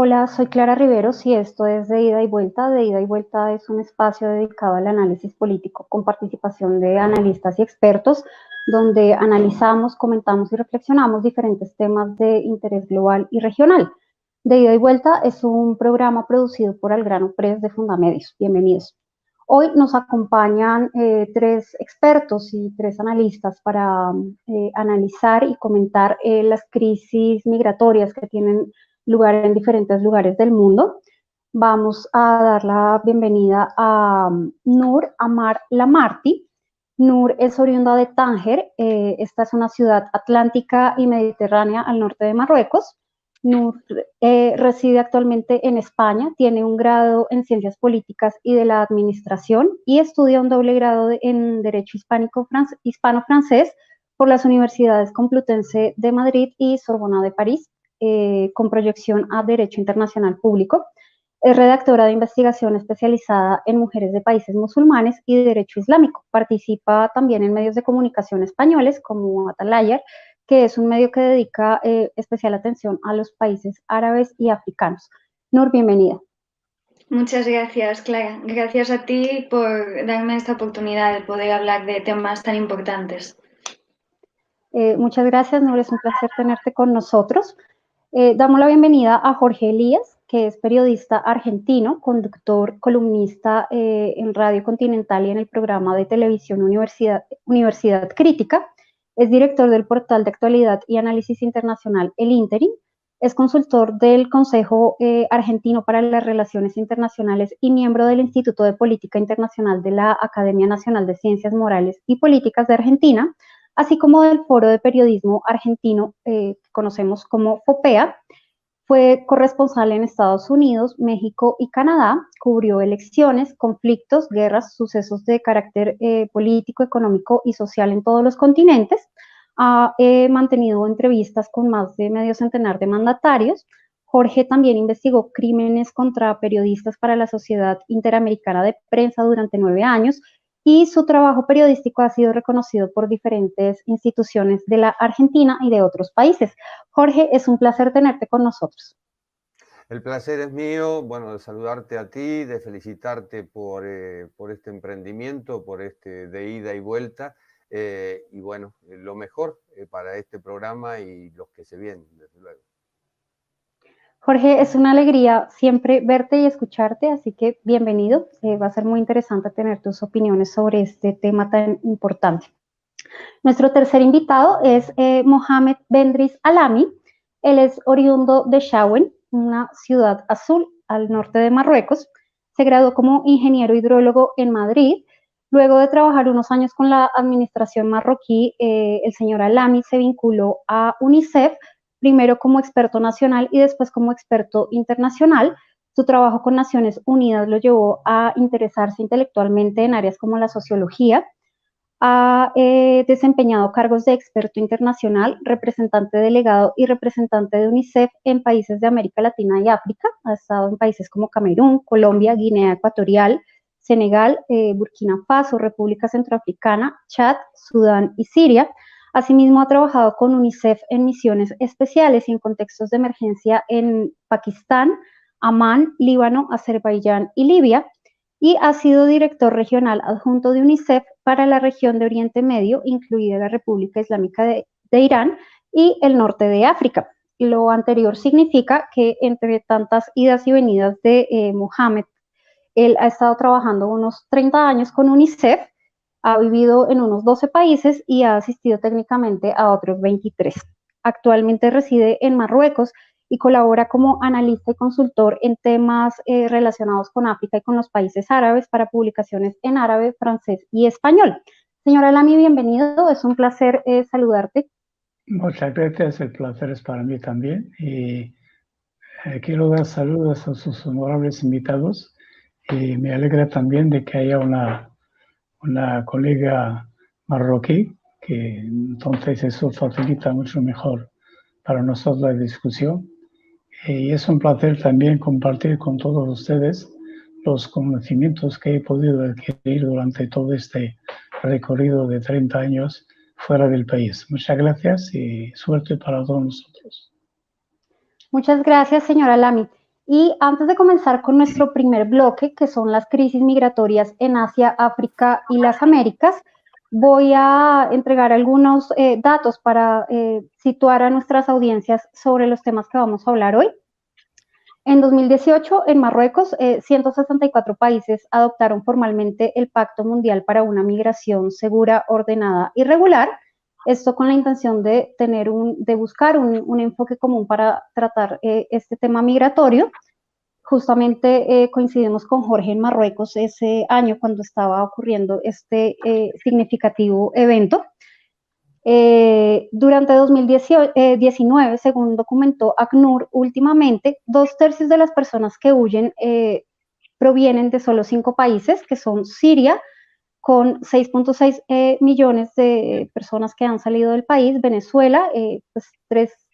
Hola, soy Clara Riveros y esto es de Ida y Vuelta. De Ida y Vuelta es un espacio dedicado al análisis político con participación de analistas y expertos, donde analizamos, comentamos y reflexionamos diferentes temas de interés global y regional. De Ida y Vuelta es un programa producido por Algrano Press de Fundamedios. Bienvenidos. Hoy nos acompañan tres expertos y tres analistas para analizar y comentar las crisis migratorias que tienen lugar en diferentes lugares del mundo. Vamos a dar la bienvenida a Nur Amar Lamarty. Nur es oriunda de Tánger. Esta es una ciudad atlántica y mediterránea al norte de Marruecos. Nur reside actualmente en España, tiene un grado en Ciencias Políticas y de la Administración y estudia un doble grado en Derecho Hispano-Francés por las Universidades Complutense de Madrid y Sorbona de París, con proyección a Derecho Internacional Público. Es redactora de investigación especializada en mujeres de países musulmanes y de derecho islámico. Participa también en medios de comunicación españoles como Atalaya, que es un medio que dedica especial atención a los países árabes y africanos. Nur, bienvenida. Muchas gracias, Clara. Gracias a ti por darme esta oportunidad de poder hablar de temas tan importantes. Muchas gracias, Nur. Es un placer tenerte con nosotros. Damos la bienvenida a Jorge Elías, que es periodista argentino, conductor, columnista en Radio Continental y en el programa de televisión Universidad Crítica. Es director del portal de actualidad y análisis internacional El Ínterin. Es consultor del Consejo Argentino para las Relaciones Internacionales y miembro del Instituto de Política Internacional de la Academia Nacional de Ciencias Morales y Políticas de Argentina, así como del Foro de Periodismo Argentino, que conocemos como FOPEA. Fue corresponsal en Estados Unidos, México y Canadá, cubrió elecciones, conflictos, guerras, sucesos de carácter político, económico y social en todos los continentes. Ha mantenido entrevistas con más de medio centenar de mandatarios. Jorge también investigó crímenes contra periodistas para la Sociedad Interamericana de Prensa durante 9 años y su trabajo periodístico ha sido reconocido por diferentes instituciones de la Argentina y de otros países. Jorge, es un placer tenerte con nosotros. El placer es mío, bueno, de saludarte a ti, de felicitarte por este emprendimiento, por este de ida y vuelta, y bueno, lo mejor para este programa y los que se vienen, desde luego. Jorge, es una alegría siempre verte y escucharte, así que bienvenido. Va a ser muy interesante tener tus opiniones sobre este tema tan importante. Nuestro tercer invitado es Mohamed Bendris Alami. Él es oriundo de Chaouen, una ciudad azul al norte de Marruecos. Se graduó como ingeniero hidrólogo en Madrid. Luego de trabajar unos años con la administración marroquí, el señor Alami se vinculó a UNICEF, primero como experto nacional y después como experto internacional. Su trabajo con Naciones Unidas lo llevó a interesarse intelectualmente en áreas como la sociología. Ha desempeñado cargos de experto internacional, representante delegado y representante de UNICEF en países de América Latina y África. Ha estado en países como Camerún, Colombia, Guinea Ecuatorial, Senegal, Burkina Faso, República Centroafricana, Chad, Sudán y Siria. Asimismo, ha trabajado con UNICEF en misiones especiales y en contextos de emergencia en Pakistán, Amán, Líbano, Azerbaiyán y Libia, y ha sido director regional adjunto de UNICEF para la región de Oriente Medio, incluida la República Islámica de Irán y el norte de África. Lo anterior significa que entre tantas idas y venidas de Mohamed, él ha estado trabajando unos 30 años con UNICEF, ha vivido en unos 12 países y ha asistido técnicamente a otros 23. Actualmente reside en Marruecos y colabora como analista y consultor en temas relacionados con África y con los países árabes para publicaciones en árabe, francés y español. Señora Alami, bienvenido, es un placer saludarte. Muchas gracias, el placer es para mí también. Y quiero dar saludos a sus honorables invitados y me alegra también de que haya una colega marroquí, que entonces eso facilita mucho mejor para nosotros la discusión. Y es un placer también compartir con todos ustedes los conocimientos que he podido adquirir durante todo este recorrido de 30 años fuera del país. Muchas gracias y suerte para todos nosotros. Muchas gracias, señora Alami. Y antes de comenzar con nuestro primer bloque, que son las crisis migratorias en Asia, África y las Américas, voy a entregar algunos datos para situar a nuestras audiencias sobre los temas que vamos a hablar hoy. En 2018, en Marruecos, 164 países adoptaron formalmente el Pacto Mundial para una Migración Segura, Ordenada y Regular. Esto con la intención de buscar un enfoque común para tratar este tema migratorio. Justamente coincidimos con Jorge en Marruecos ese año cuando estaba ocurriendo este significativo evento. Durante 2019, según documentó ACNUR últimamente, 2/3 de las personas que huyen provienen de solo 5 países, que son Siria, con 6.6 millones de personas que han salido del país, Venezuela,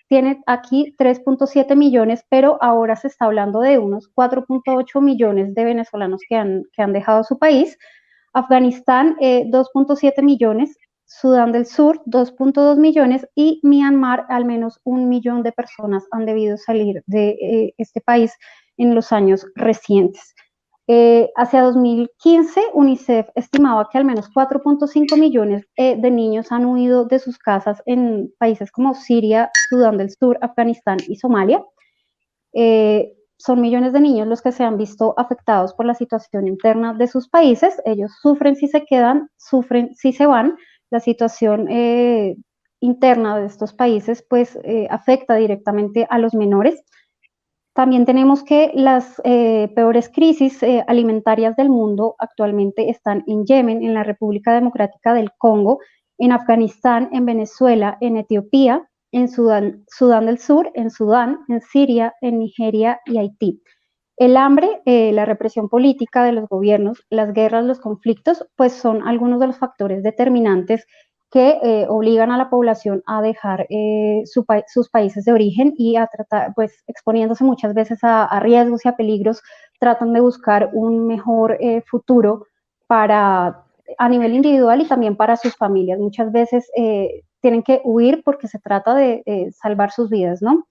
tiene aquí 3.7 millones, pero ahora se está hablando de unos 4.8 millones de venezolanos que han dejado su país, Afganistán, 2.7 millones, Sudán del Sur, 2.2 millones y Myanmar, al menos 1 millón de personas han debido salir de este país en los años recientes. Hacia 2015, UNICEF estimaba que al menos 4.5 millones de niños han huido de sus casas en países como Siria, Sudán del Sur, Afganistán y Somalia. Son millones de niños los que se han visto afectados por la situación interna de sus países. Ellos sufren si se quedan, sufren si se van. La situación interna de estos países pues afecta directamente a los menores. También tenemos que las peores crisis alimentarias del mundo actualmente están en Yemen, en la República Democrática del Congo, en Afganistán, en Venezuela, en Etiopía, en Sudán del Sur, en Sudán, en Siria, en Nigeria y Haití. El hambre, la represión política de los gobiernos, las guerras, los conflictos, pues son algunos de los factores determinantes que obligan a la población a dejar sus países de origen y a tratar, pues exponiéndose muchas veces a riesgos y a peligros, tratan de buscar un mejor futuro a nivel individual y también para sus familias. Muchas veces tienen que huir porque se trata de salvar sus vidas, ¿no?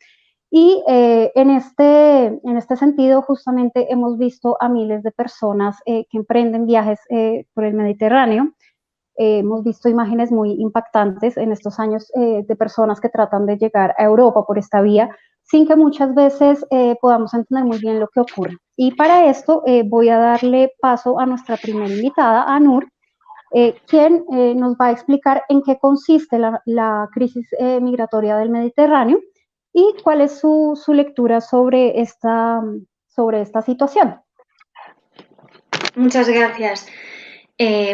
Y en este sentido, justamente hemos visto a miles de personas que emprenden viajes por el Mediterráneo. Hemos visto imágenes muy impactantes en estos años de personas que tratan de llegar a Europa por esta vía, sin que muchas veces podamos entender muy bien lo que ocurre. Y para esto voy a darle paso a nuestra primera invitada, a Nur, quien nos va a explicar en qué consiste la crisis migratoria del Mediterráneo y cuál es su lectura sobre esta situación. Muchas gracias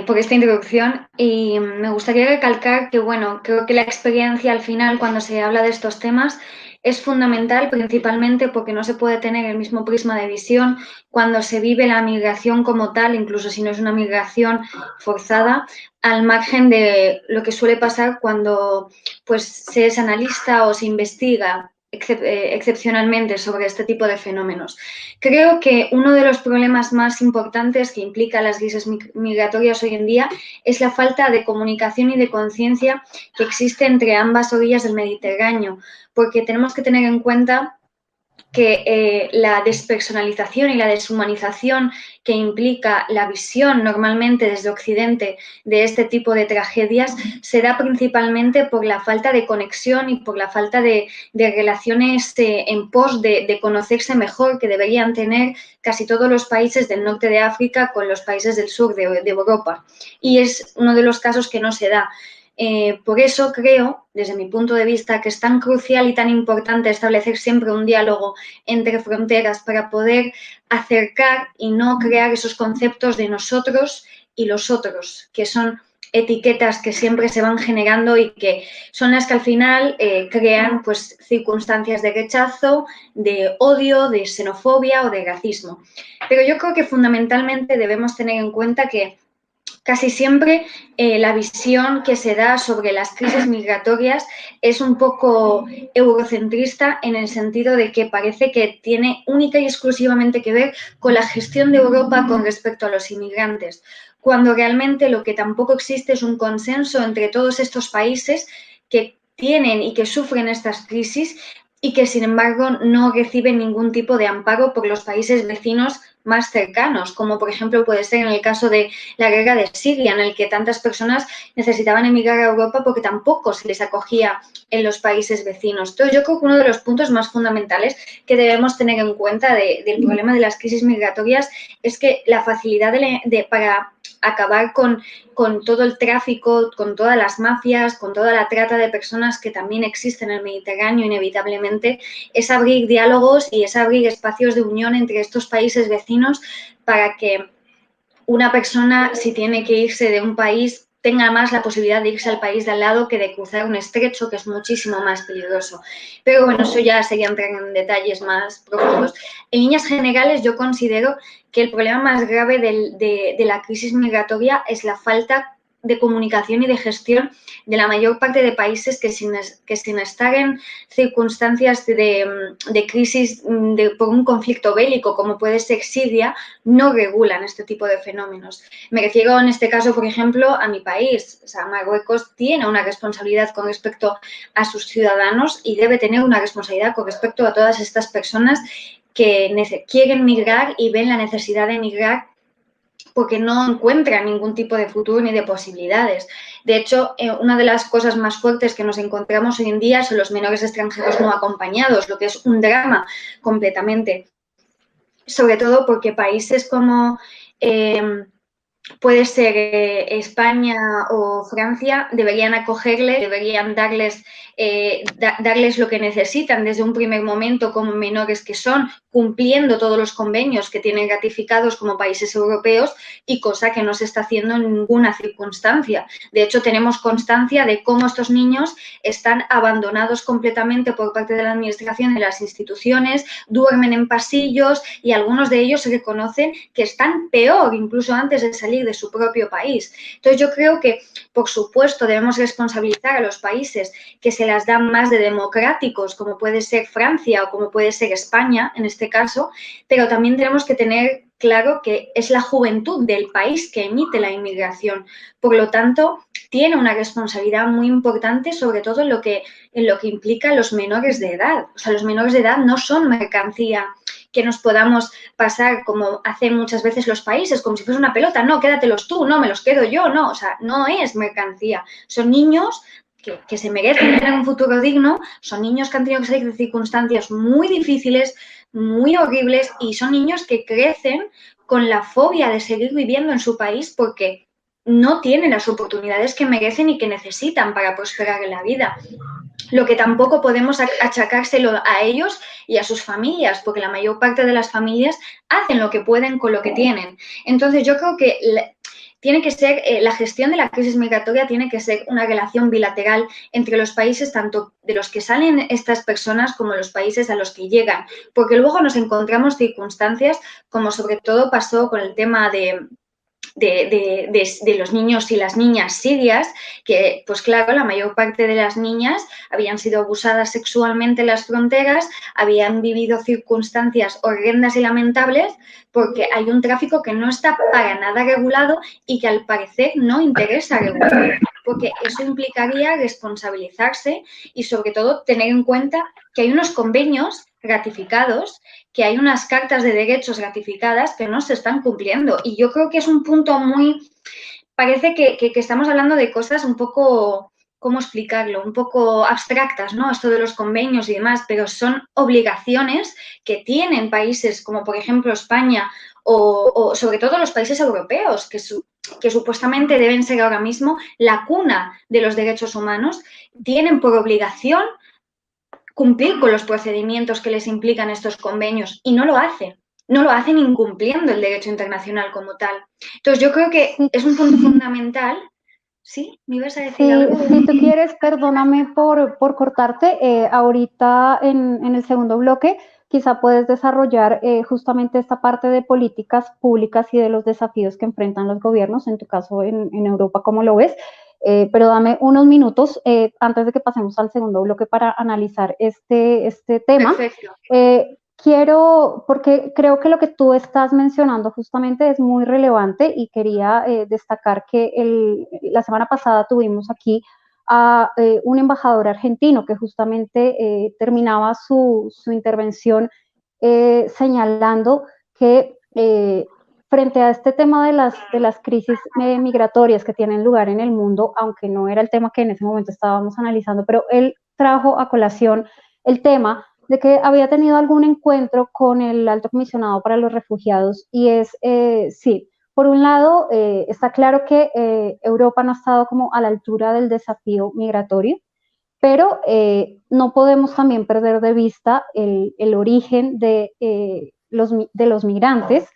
por esta introducción y me gustaría recalcar que, bueno, creo que la experiencia al final cuando se habla de estos temas es fundamental, principalmente porque no se puede tener el mismo prisma de visión cuando se vive la migración como tal, incluso si no es una migración forzada, al margen de lo que suele pasar cuando pues, se es analista o se investiga excepcionalmente sobre este tipo de fenómenos. Creo que uno de los problemas más importantes que implica las crisis migratorias hoy en día es la falta de comunicación y de conciencia que existe entre ambas orillas del Mediterráneo, porque tenemos que tener en cuenta que la despersonalización y la deshumanización que implica la visión normalmente desde Occidente de este tipo de tragedias se da principalmente por la falta de conexión y por la falta de relaciones en pos de conocerse mejor que deberían tener casi todos los países del norte de África con los países del sur de Europa. Y es uno de los casos que no se da. Por eso creo, desde mi punto de vista, que es tan crucial y tan importante establecer siempre un diálogo entre fronteras para poder acercar y no crear esos conceptos de nosotros y los otros, que son etiquetas que siempre se van generando y que son las que al final crean pues, circunstancias de rechazo, de odio, de xenofobia o de racismo. Pero yo creo que fundamentalmente debemos tener en cuenta que casi siempre la visión que se da sobre las crisis migratorias es un poco eurocentrista en el sentido de que parece que tiene única y exclusivamente que ver con la gestión de Europa con respecto a los inmigrantes, cuando realmente lo que tampoco existe es un consenso entre todos estos países que tienen y que sufren estas crisis y que sin embargo no reciben ningún tipo de amparo por los países vecinos más cercanos, como por ejemplo puede ser en el caso de la guerra de Siria, en el que tantas personas necesitaban emigrar a Europa porque tampoco se les acogía en los países vecinos. Entonces yo creo que uno de los puntos más fundamentales que debemos tener en cuenta del problema de las crisis migratorias es que la facilidad para acabar con todo el tráfico, con todas las mafias, con toda la trata de personas que también existe en el Mediterráneo inevitablemente, es abrir diálogos y es abrir espacios de unión entre estos países vecinos para que una persona, si tiene que irse de un país, tenga más la posibilidad de irse al país de al lado que de cruzar un estrecho, que es muchísimo más peligroso. Pero bueno, eso ya sería entrar en detalles más profundos. En líneas generales, yo considero que el problema más grave de la crisis migratoria es la falta de comunicación y de gestión de la mayor parte de países que sin estar en circunstancias de crisis por un conflicto bélico, como puede ser Siria, no regulan este tipo de fenómenos. Me refiero en este caso, por ejemplo, a mi país. O sea, Marruecos tiene una responsabilidad con respecto a sus ciudadanos y debe tener una responsabilidad con respecto a todas estas personas que quieren migrar y ven la necesidad de migrar porque no encuentran ningún tipo de futuro ni de posibilidades. De hecho, una de las cosas más fuertes que nos encontramos hoy en día son los menores extranjeros no acompañados, lo que es un drama completamente. Sobre todo porque países como puede ser España o Francia, deberían acogerles, deberían darles lo que necesitan desde un primer momento como menores que son, cumpliendo todos los convenios que tienen ratificados como países europeos y cosa que no se está haciendo en ninguna circunstancia. De hecho, tenemos constancia de cómo estos niños están abandonados completamente por parte de la administración y las instituciones, duermen en pasillos y algunos de ellos se reconocen que están peor, incluso antes de salir de su propio país. Entonces, yo creo que, por supuesto, debemos responsabilizar a los países que se las dan más de democráticos, como puede ser Francia o como puede ser España, en este caso, pero también tenemos que tener claro que es la juventud del país que emite la inmigración. Por lo tanto, tiene una responsabilidad muy importante, sobre todo en lo que implica los menores de edad. O sea, los menores de edad no son mercancía que nos podamos pasar como hacen muchas veces los países, como si fuese una pelota. No, quédatelos tú, no, me los quedo yo, no. O sea, no es mercancía. Son niños que se merecen tener un futuro digno, son niños que han tenido que salir de circunstancias muy difíciles, muy horribles, y son niños que crecen con la fobia de seguir viviendo en su país porque no tienen las oportunidades que merecen y que necesitan para prosperar en la vida. Lo que tampoco podemos achacárselo a ellos y a sus familias, porque la mayor parte de las familias hacen lo que pueden con lo que tienen. Entonces, yo creo que tiene que ser, la gestión de la crisis migratoria tiene que ser una relación bilateral entre los países, tanto de los que salen estas personas como los países a los que llegan, porque luego nos encontramos circunstancias como sobre todo pasó con el tema de los niños y las niñas sirias, que pues claro, la mayor parte de las niñas habían sido abusadas sexualmente en las fronteras, habían vivido circunstancias horrendas y lamentables porque hay un tráfico que no está para nada regulado y que al parecer no interesa regular, porque eso implicaría responsabilizarse y sobre todo tener en cuenta que hay unos convenios ratificados, que hay unas cartas de derechos ratificadas que no se están cumpliendo. Y yo creo que es un punto muy... Parece que estamos hablando de cosas un poco, ¿cómo explicarlo? Un poco abstractas, ¿no? Esto de los convenios y demás, pero son obligaciones que tienen países como, por ejemplo, España o sobre todo los países europeos, que supuestamente deben ser ahora mismo la cuna de los derechos humanos, tienen por obligación cumplir con los procedimientos que les implican estos convenios y no lo hacen. No lo hacen incumpliendo el derecho internacional como tal. Entonces, yo creo que es un punto fundamental. ¿Sí? ¿Me ibas a decir algo? Si tú quieres, perdóname por cortarte. Ahorita en el segundo bloque, quizá puedes desarrollar justamente esta parte de políticas públicas y de los desafíos que enfrentan los gobiernos, en tu caso en Europa, ¿cómo lo ves? Pero dame unos minutos antes de que pasemos al segundo bloque para analizar este tema. Perfecto. Quiero, porque creo que lo que tú estás mencionando justamente es muy relevante y quería destacar que la semana pasada tuvimos aquí a un embajador argentino que justamente terminaba su intervención señalando que frente a este tema de las crisis migratorias que tienen lugar en el mundo, aunque no era el tema que en ese momento estábamos analizando, pero él trajo a colación el tema de que había tenido algún encuentro con el Alto Comisionado para los Refugiados y es, sí, por un lado, está claro que Europa no ha estado como a la altura del desafío migratorio, pero no podemos también perder de vista el origen de los migrantes,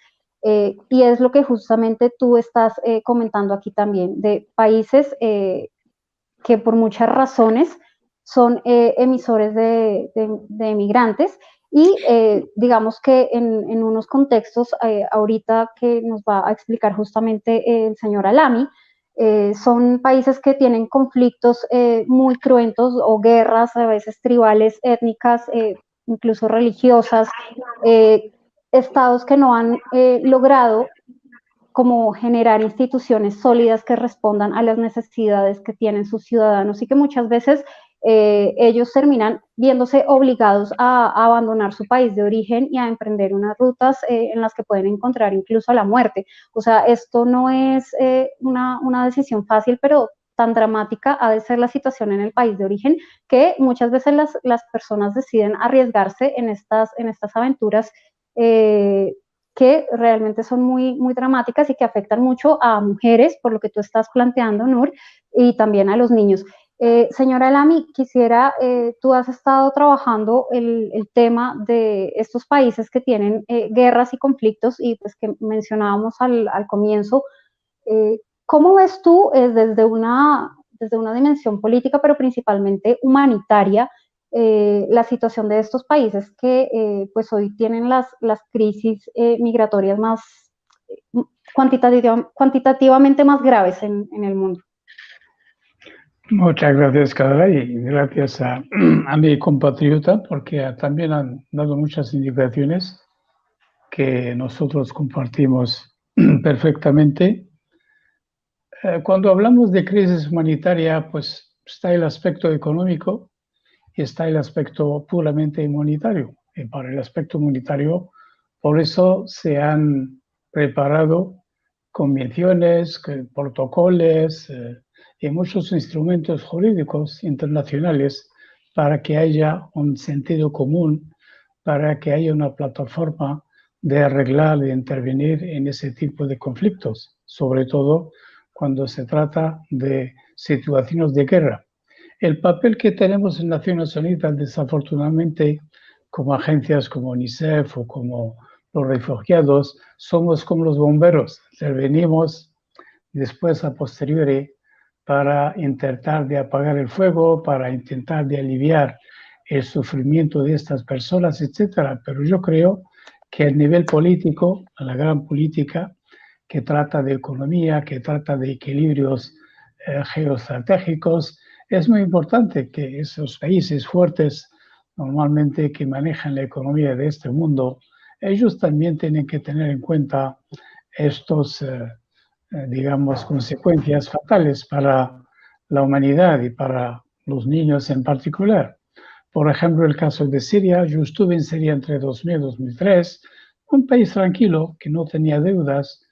y es lo que justamente tú estás comentando aquí también, de países que por muchas razones son emisores de migrantes y digamos que en unos contextos, ahorita que nos va a explicar justamente el señor Alami, son países que tienen conflictos muy cruentos o guerras a veces tribales, étnicas, incluso religiosas, estados que no han logrado como generar instituciones sólidas que respondan a las necesidades que tienen sus ciudadanos y que muchas veces ellos terminan viéndose obligados a abandonar su país de origen y a emprender unas rutas en las que pueden encontrar incluso la muerte. O sea, esto no es una decisión fácil, pero tan dramática ha de ser la situación en el país de origen que muchas veces las personas deciden arriesgarse en estas aventuras que realmente son muy, muy dramáticas y que afectan mucho a mujeres, por lo que tú estás planteando, Nur, y también a los niños. Señora Lamy, quisiera, tú has estado trabajando el tema de estos países que tienen guerras y conflictos y pues que mencionábamos al comienzo. ¿Cómo ves tú desde una dimensión política, pero principalmente humanitaria, la situación de estos países que pues hoy tienen las crisis migratorias más cuantitativamente más graves en el mundo? Muchas gracias, Carla, y gracias a mi compatriota, porque también han dado muchas indicaciones que nosotros compartimos perfectamente. Cuando hablamos de crisis humanitaria, pues está el aspecto económico y está el aspecto puramente humanitario. Y para el aspecto humanitario, por eso se han preparado convenciones, protocolos y muchos instrumentos jurídicos internacionales para que haya un sentido común, para que haya una plataforma de arreglar, de intervenir en ese tipo de conflictos, sobre todo cuando se trata de situaciones de guerra. El papel que tenemos en Naciones Unidas, desafortunadamente, como agencias como UNICEF o como los refugiados, somos como los bomberos. Intervenimos después a posteriori para intentar de apagar el fuego, para intentar de aliviar el sufrimiento de estas personas, etc. Pero yo creo que a nivel político, a la gran política, que trata de economía, que trata de equilibrios geoestratégicos, es muy importante que esos países fuertes, normalmente que manejan la economía de este mundo, ellos también tienen que tener en cuenta estos, digamos, consecuencias fatales para la humanidad y para los niños en particular. Por ejemplo, el caso de Siria, yo estuve en Siria entre 2000 y 2003, un país tranquilo que no tenía deudas,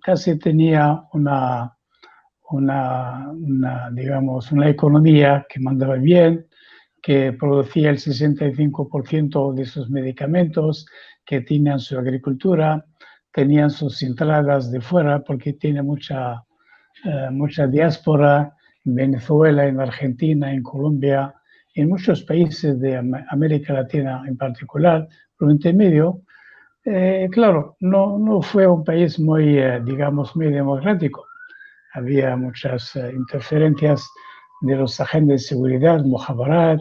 casi tenía digamos, una economía que mandaba bien, que producía el 65% de sus medicamentos, que tenían su agricultura, tenían sus entradas de fuera, porque tiene mucha diáspora en Venezuela, en Argentina, en Colombia, en muchos países de América Latina en particular, Oriente Medio. Claro, no fue un país muy, digamos, muy democrático. Había muchas interferencias de los agentes de seguridad, Mujamarat,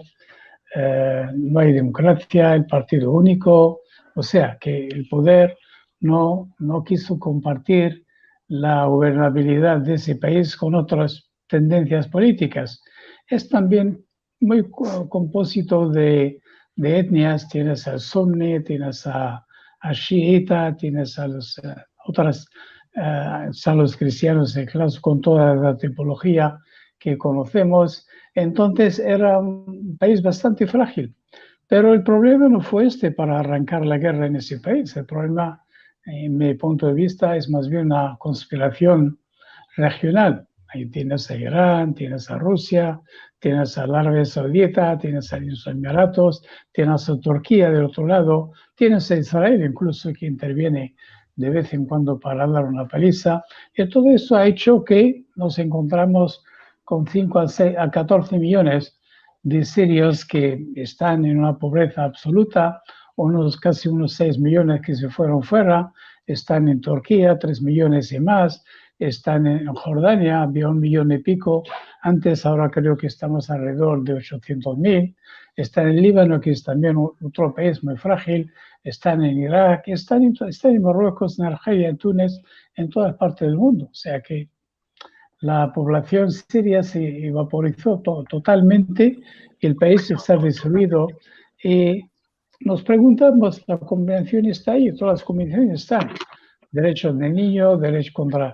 no hay democracia, el partido único, o sea que el poder no quiso compartir la gobernabilidad de ese país con otras tendencias políticas. Es también muy compósito de etnias, tienes al sunni, tienes a chiita, tienes a los otras, a los cristianos con toda la tipología que conocemos. Entonces era un país bastante frágil. Pero el problema no fue para arrancar la guerra en ese país. El problema, en mi punto de vista, es más bien una conspiración regional. Ahí tienes a Irán, tienes a Rusia, tienes a la Arabia Saudita, tienes a los Emiratos, tienes a Turquía del otro lado, tienes a Israel incluso que interviene de vez en cuando para dar una paliza. Y todo eso ha hecho que nos encontramos con 5 a 14 millones de sirios que están en una pobreza absoluta, casi unos 6 millones que se fueron fuera, están en Turquía, 3 millones y más, están en Jordania, había 1 millón y pico antes, ahora creo que estamos alrededor de 800.000, están en Líbano, que es también otro país muy frágil, están en Irak, están en Marruecos, en Argelia, en Túnez, en todas partes del mundo. O sea que la población siria se evaporizó totalmente, el país está destruido. Nos preguntamos, la convención está ahí, todas las convenciones están. Derechos del niño, derecho contra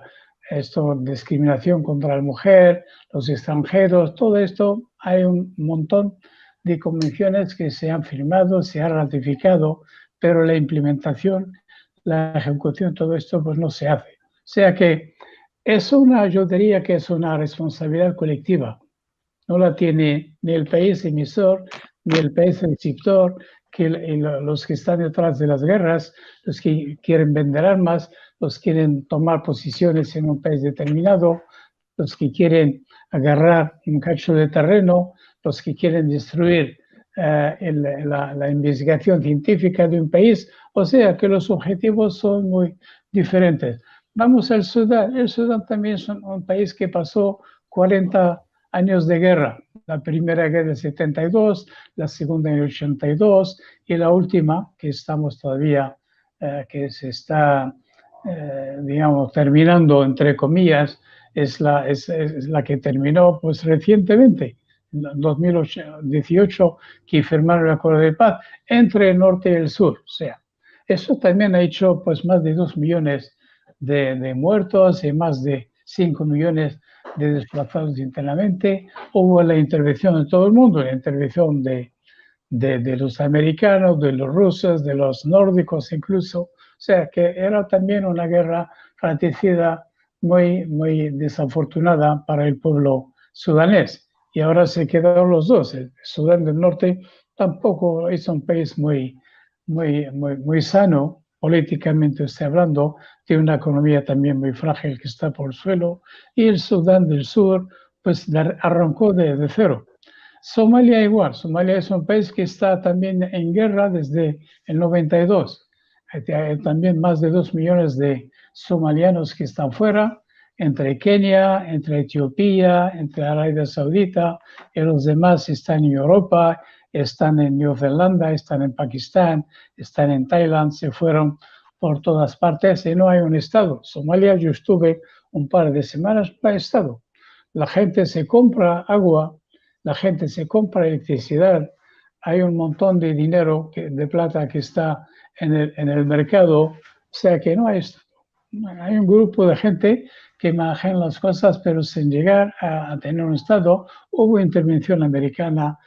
discriminación contra la mujer, los extranjeros, todo esto, hay un montón de convenciones que se han firmado, se han ratificado, pero la implementación, la ejecución, todo esto pues no se hace. O sea que yo diría que es una responsabilidad colectiva. No la tiene ni el país emisor, ni el país receptor, que los que están detrás de las guerras, los que quieren vender armas, los que quieren tomar posiciones en un país determinado, los que quieren agarrar un cacho de terreno, los que quieren destruir la investigación científica de un país. O sea que los objetivos son muy diferentes. Vamos al Sudán. El Sudán también es un país que pasó 40 años de guerra. La primera guerra en 72, la segunda en 82 y la última, que estamos todavía, que se está, digamos, terminando, entre comillas, es la que terminó pues recientemente, en 2018, que firmaron el acuerdo de paz entre el norte y el sur. O sea, eso también ha hecho pues más de 2 millones de muertos y más de 5 millones de desplazados internamente. Hubo la intervención de todo el mundo, la intervención de los americanos, de los rusos, de los nórdicos incluso. O sea que era también una guerra fratricida muy, muy desafortunada para el pueblo sudanés. Y ahora se quedaron los dos. El Sudán del Norte tampoco es un país muy sano, políticamente estoy hablando, tiene una economía también muy frágil que está por el suelo, y el Sudán del Sur pues arrancó de cero. Somalia igual, Somalia es un país que está también en guerra desde el 92. Hay también más de 2 millones de somalianos que están fuera, entre Kenia, entre Etiopía, entre Arabia Saudita, y los demás están en Europa, están en Nueva Zelanda, están en Pakistán, están en Tailandia, se fueron por todas partes y no hay un estado. Somalia, yo estuve un par de semanas, no hay estado. La gente se compra agua, la gente se compra electricidad, hay un montón de dinero, de plata que está en el mercado, o sea que no hay estado. Hay un grupo de gente que maneja las cosas, pero sin llegar a tener un estado. Hubo intervención americana,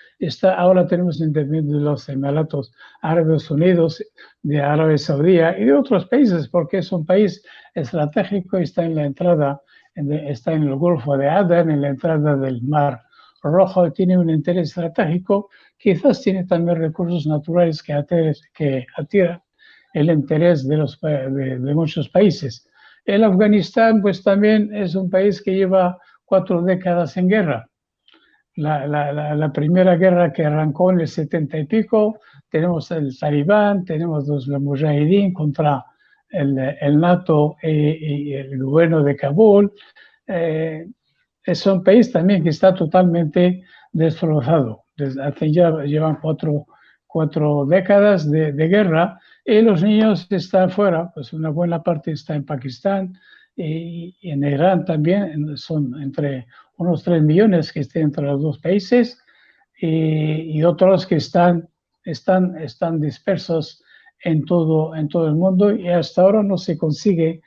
ahora tenemos intervención de los Emiratos Árabes Unidos, de Arabia Saudita y de otros países, porque es un país estratégico, está en la entrada, está en el Golfo de Adén, en la entrada del Mar Rojo, tiene un interés estratégico, quizás tiene también recursos naturales que atiran el interés de muchos países. El Afganistán, pues también es un país que lleva 4 décadas en guerra. La primera guerra que arrancó en el 70 y pico, tenemos el Talibán, tenemos los Mujahideen contra el NATO y el gobierno de Kabul. Es un país también que está totalmente destrozado. Llevan 4 décadas de guerra y los niños están fuera, pues una buena parte está en Pakistán y en Irán también, son entre unos 3 millones que están entre los dos países y otros que están dispersos en todo el mundo y hasta ahora no se consigue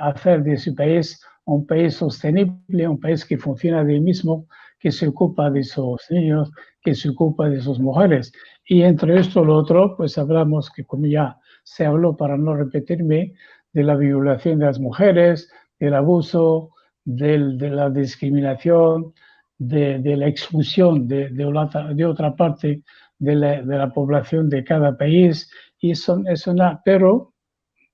hacer de ese país un país sostenible, un país que funciona de mismo, que se ocupa de sus niños, que se ocupa de sus mujeres. Y entre esto y lo otro, pues hablamos que, como ya se habló, para no repetirme, de la violación de las mujeres, del abuso, de la discriminación, de la expulsión de otra parte de la población de cada país. Y pero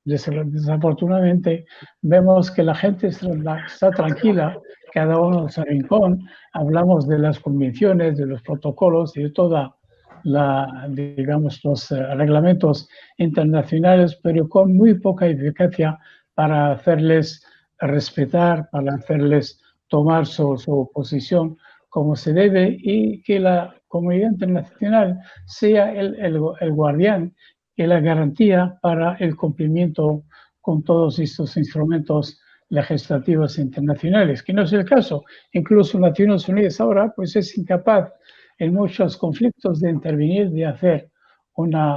desafortunadamente vemos que la gente está tranquila, cada uno en su rincón. Hablamos de las convenciones, de los protocolos, de toda digamos, los reglamentos internacionales, pero con muy poca eficacia para hacerles respetar, para hacerles tomar su posición como se debe, y que la comunidad internacional sea el guardián y la garantía para el cumplimiento con todos estos instrumentos legislativos internacionales, que no es el caso. Incluso Naciones Unidas ahora pues es incapaz en muchos conflictos de intervenir, de hacer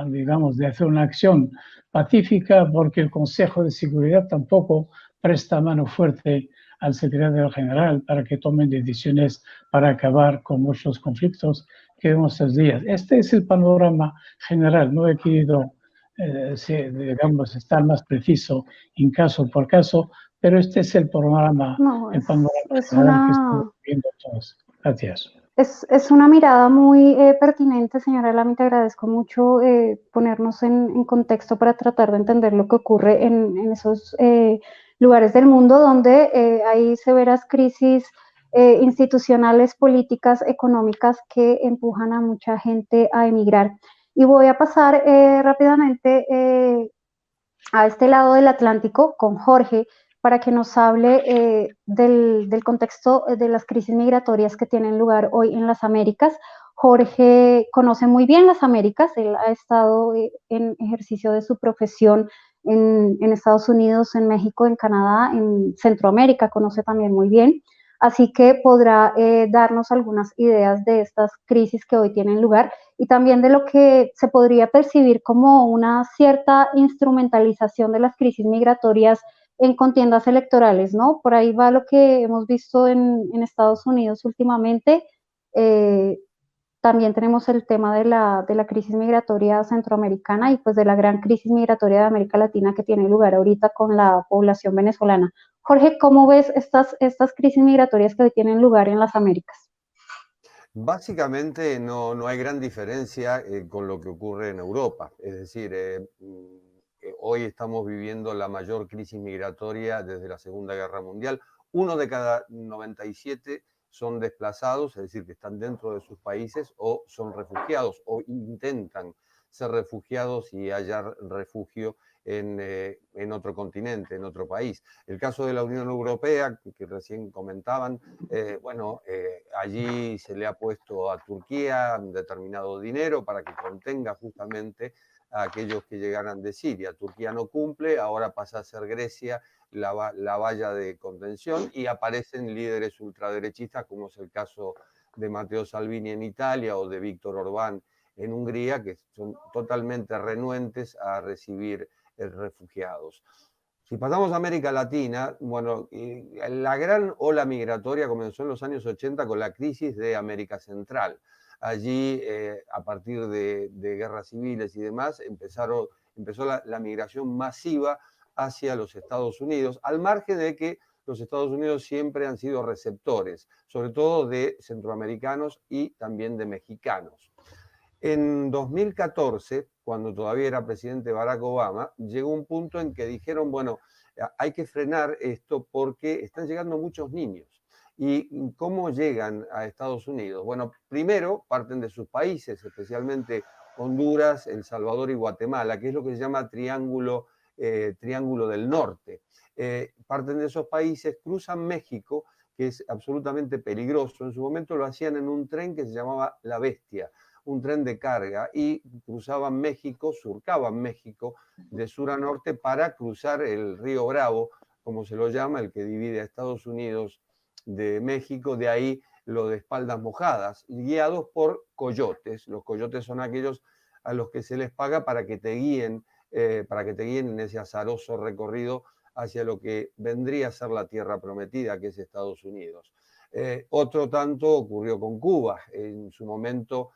digamos, de hacer una acción pacífica, porque el Consejo de Seguridad tampoco presta mano fuerte al secretario general para que tomen decisiones para acabar con muchos conflictos que vemos estos días. Este es el panorama general. No he querido, digamos, estar más preciso en caso por caso, pero este es el panorama, No, el panorama es general que una, estamos viendo todos. Gracias. Es una mirada muy pertinente, señora Lamy. Te agradezco mucho ponernos en contexto para tratar de entender lo que ocurre en esos lugares del mundo donde hay severas crisis institucionales, políticas, económicas que empujan a mucha gente a emigrar. Y voy a pasar rápidamente a este lado del Atlántico con Jorge para que nos hable del contexto de las crisis migratorias que tienen lugar hoy en las Américas. Jorge conoce muy bien las Américas, él ha estado en ejercicio de su profesión en Estados Unidos, en México, en Canadá, en Centroamérica, conoce también muy bien. Así que podrá darnos algunas ideas de estas crisis que hoy tienen lugar y también de lo que se podría percibir como una cierta instrumentalización de las crisis migratorias en contiendas electorales, ¿no? Por ahí va lo que hemos visto en Estados Unidos últimamente. También tenemos el tema de la crisis migratoria centroamericana y pues de la gran crisis migratoria de América Latina que tiene lugar ahorita con la población venezolana. Jorge, ¿cómo ves estas crisis migratorias que hoy tienen lugar en las Américas? Básicamente no hay gran diferencia con lo que ocurre en Europa. Es decir, hoy estamos viviendo la mayor crisis migratoria desde la Segunda Guerra Mundial. 1 de cada 97 son desplazados, es decir, que están dentro de sus países o son refugiados o intentan ser refugiados y hallar refugio en otro continente, en otro país. El caso de la Unión Europea, que recién comentaban, allí se le ha puesto a Turquía determinado dinero para que contenga justamente a aquellos que llegaran de Siria. Turquía no cumple, ahora pasa a ser Grecia la valla de contención y aparecen líderes ultraderechistas, como es el caso de Matteo Salvini en Italia o de Víctor Orbán en Hungría, que son totalmente renuentes a recibir refugiados. Si pasamos a América Latina, bueno, la gran ola migratoria comenzó en los años 80 con la crisis de América Central. Allí, a partir de guerras civiles y demás, empezó la migración masiva hacia los Estados Unidos, al margen de que los Estados Unidos siempre han sido receptores, sobre todo de centroamericanos y también de mexicanos. En 2014, cuando todavía era presidente Barack Obama, llegó un punto en que dijeron, bueno, hay que frenar esto porque están llegando muchos niños. ¿Y cómo llegan a Estados Unidos? Bueno, primero parten de sus países, especialmente Honduras, El Salvador y Guatemala, que es lo que se llama Triángulo del Norte. Parten de esos países, cruzan México, que es absolutamente peligroso. En su momento lo hacían en un tren que se llamaba La Bestia, un tren de carga, y cruzaban México, surcaban México de sur a norte para cruzar el río Bravo, como se lo llama, el que divide a Estados Unidos de México. De ahí lo de espaldas mojadas, guiados por coyotes. Los coyotes son aquellos a los que se les paga para que te guíen en ese azaroso recorrido hacia lo que vendría a ser la tierra prometida, que es Estados Unidos. Otro tanto ocurrió con Cuba. En su momento,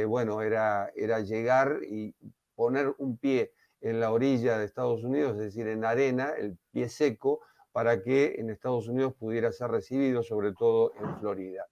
bueno, era llegar y poner un pie en la orilla de Estados Unidos, es decir, en arena, el pie seco, para que en Estados Unidos pudiera ser recibido, sobre todo en Florida.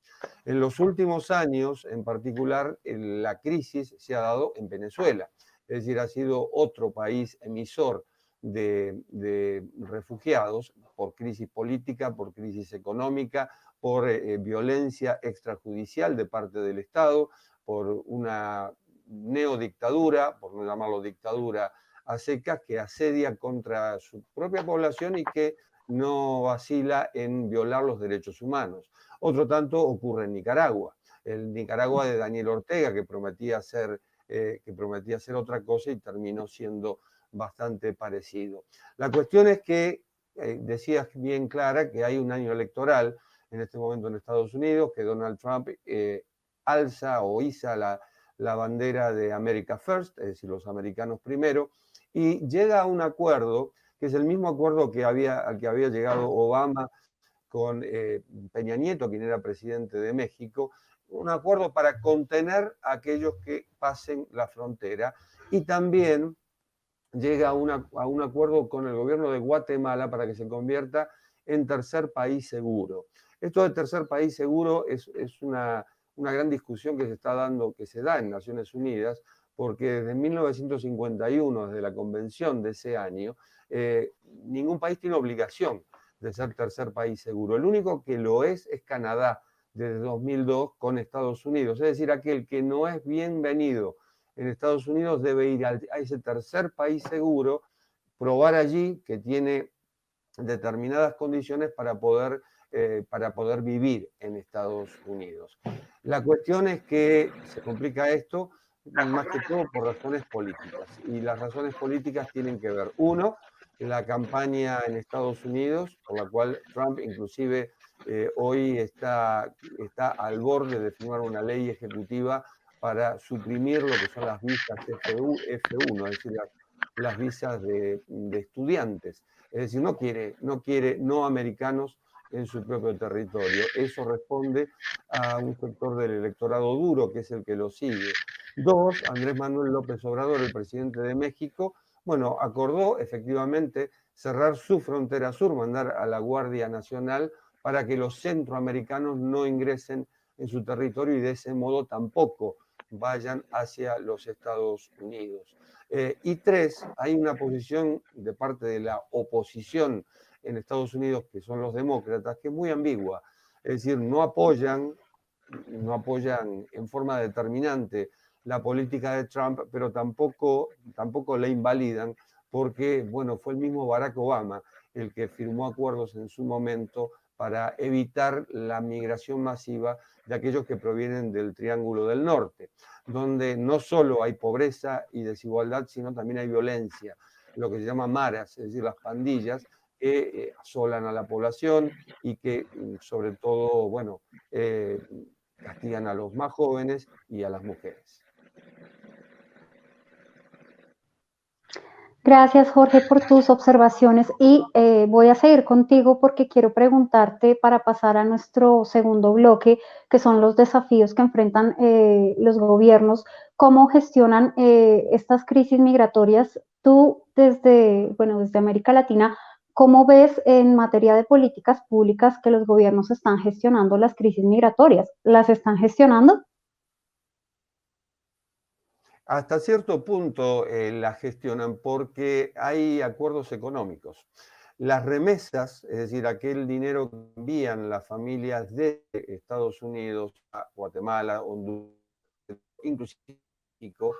En los últimos años, en particular, la crisis se ha dado en Venezuela, es decir, ha sido otro país emisor de refugiados por crisis política, por crisis económica, por violencia extrajudicial de parte del Estado, por una neodictadura, por no llamarlo dictadura a secas, que asedia contra su propia población y que no vacila en violar los derechos humanos. Otro tanto ocurre en Nicaragua. El Nicaragua de Daniel Ortega, que prometía ser otra cosa y terminó siendo bastante parecido. La cuestión es que, decías bien clara, que hay un año electoral en este momento en Estados Unidos, que Donald Trump alza o iza la bandera de America First, es decir, los americanos primero, y llega a un acuerdo, que es el mismo acuerdo al que había llegado Obama con Peña Nieto, quien era presidente de México, un acuerdo para contener a aquellos que pasen la frontera, y también llega a un acuerdo con el gobierno de Guatemala para que se convierta en tercer país seguro. Esto de tercer país seguro es una gran discusión que se está dando, que se da en Naciones Unidas, porque desde 1951, desde la convención de ese año, ningún país tiene obligación de ser tercer país seguro. El único que lo es Canadá, desde 2002 con Estados Unidos. Es decir, aquel que no es bienvenido en Estados Unidos debe ir a ese tercer país seguro, probar allí que tiene determinadas condiciones para poder vivir en Estados Unidos. La cuestión es que se complica esto más que todo por razones políticas. Y las razones políticas tienen que ver, uno, la campaña en Estados Unidos, por la cual Trump inclusive hoy está al borde de firmar una ley ejecutiva para suprimir lo que son las visas F1, es decir, las visas de estudiantes. Es decir, no quiere no americanos en su propio territorio. Eso responde a un sector del electorado duro, que es el que lo sigue. Dos, Andrés Manuel López Obrador, el presidente de México, bueno, acordó efectivamente cerrar su frontera sur, mandar a la Guardia Nacional para que los centroamericanos no ingresen en su territorio y de ese modo tampoco vayan hacia los Estados Unidos. Y tres, hay una posición de parte de la oposición en Estados Unidos, que son los demócratas, que es muy ambigua. Es decir, no apoyan en forma determinante la política de Trump, pero tampoco la invalidan, porque, bueno, fue el mismo Barack Obama el que firmó acuerdos en su momento para evitar la migración masiva de aquellos que provienen del Triángulo del Norte, donde no solo hay pobreza y desigualdad, sino también hay violencia, lo que se llama maras, es decir, las pandillas que asolan a la población y que, sobre todo, bueno, castigan a los más jóvenes y a las mujeres. Gracias, Jorge, por tus observaciones y voy a seguir contigo porque quiero preguntarte para pasar a nuestro segundo bloque, que son los desafíos que enfrentan los gobiernos, cómo gestionan estas crisis migratorias. Tú, desde América Latina, ¿cómo ves en materia de políticas públicas que los gobiernos están gestionando las crisis migratorias? ¿Las están gestionando? Hasta cierto punto la gestionan porque hay acuerdos económicos. Las remesas, es decir, aquel dinero que envían las familias de Estados Unidos a Guatemala, Honduras, inclusive México,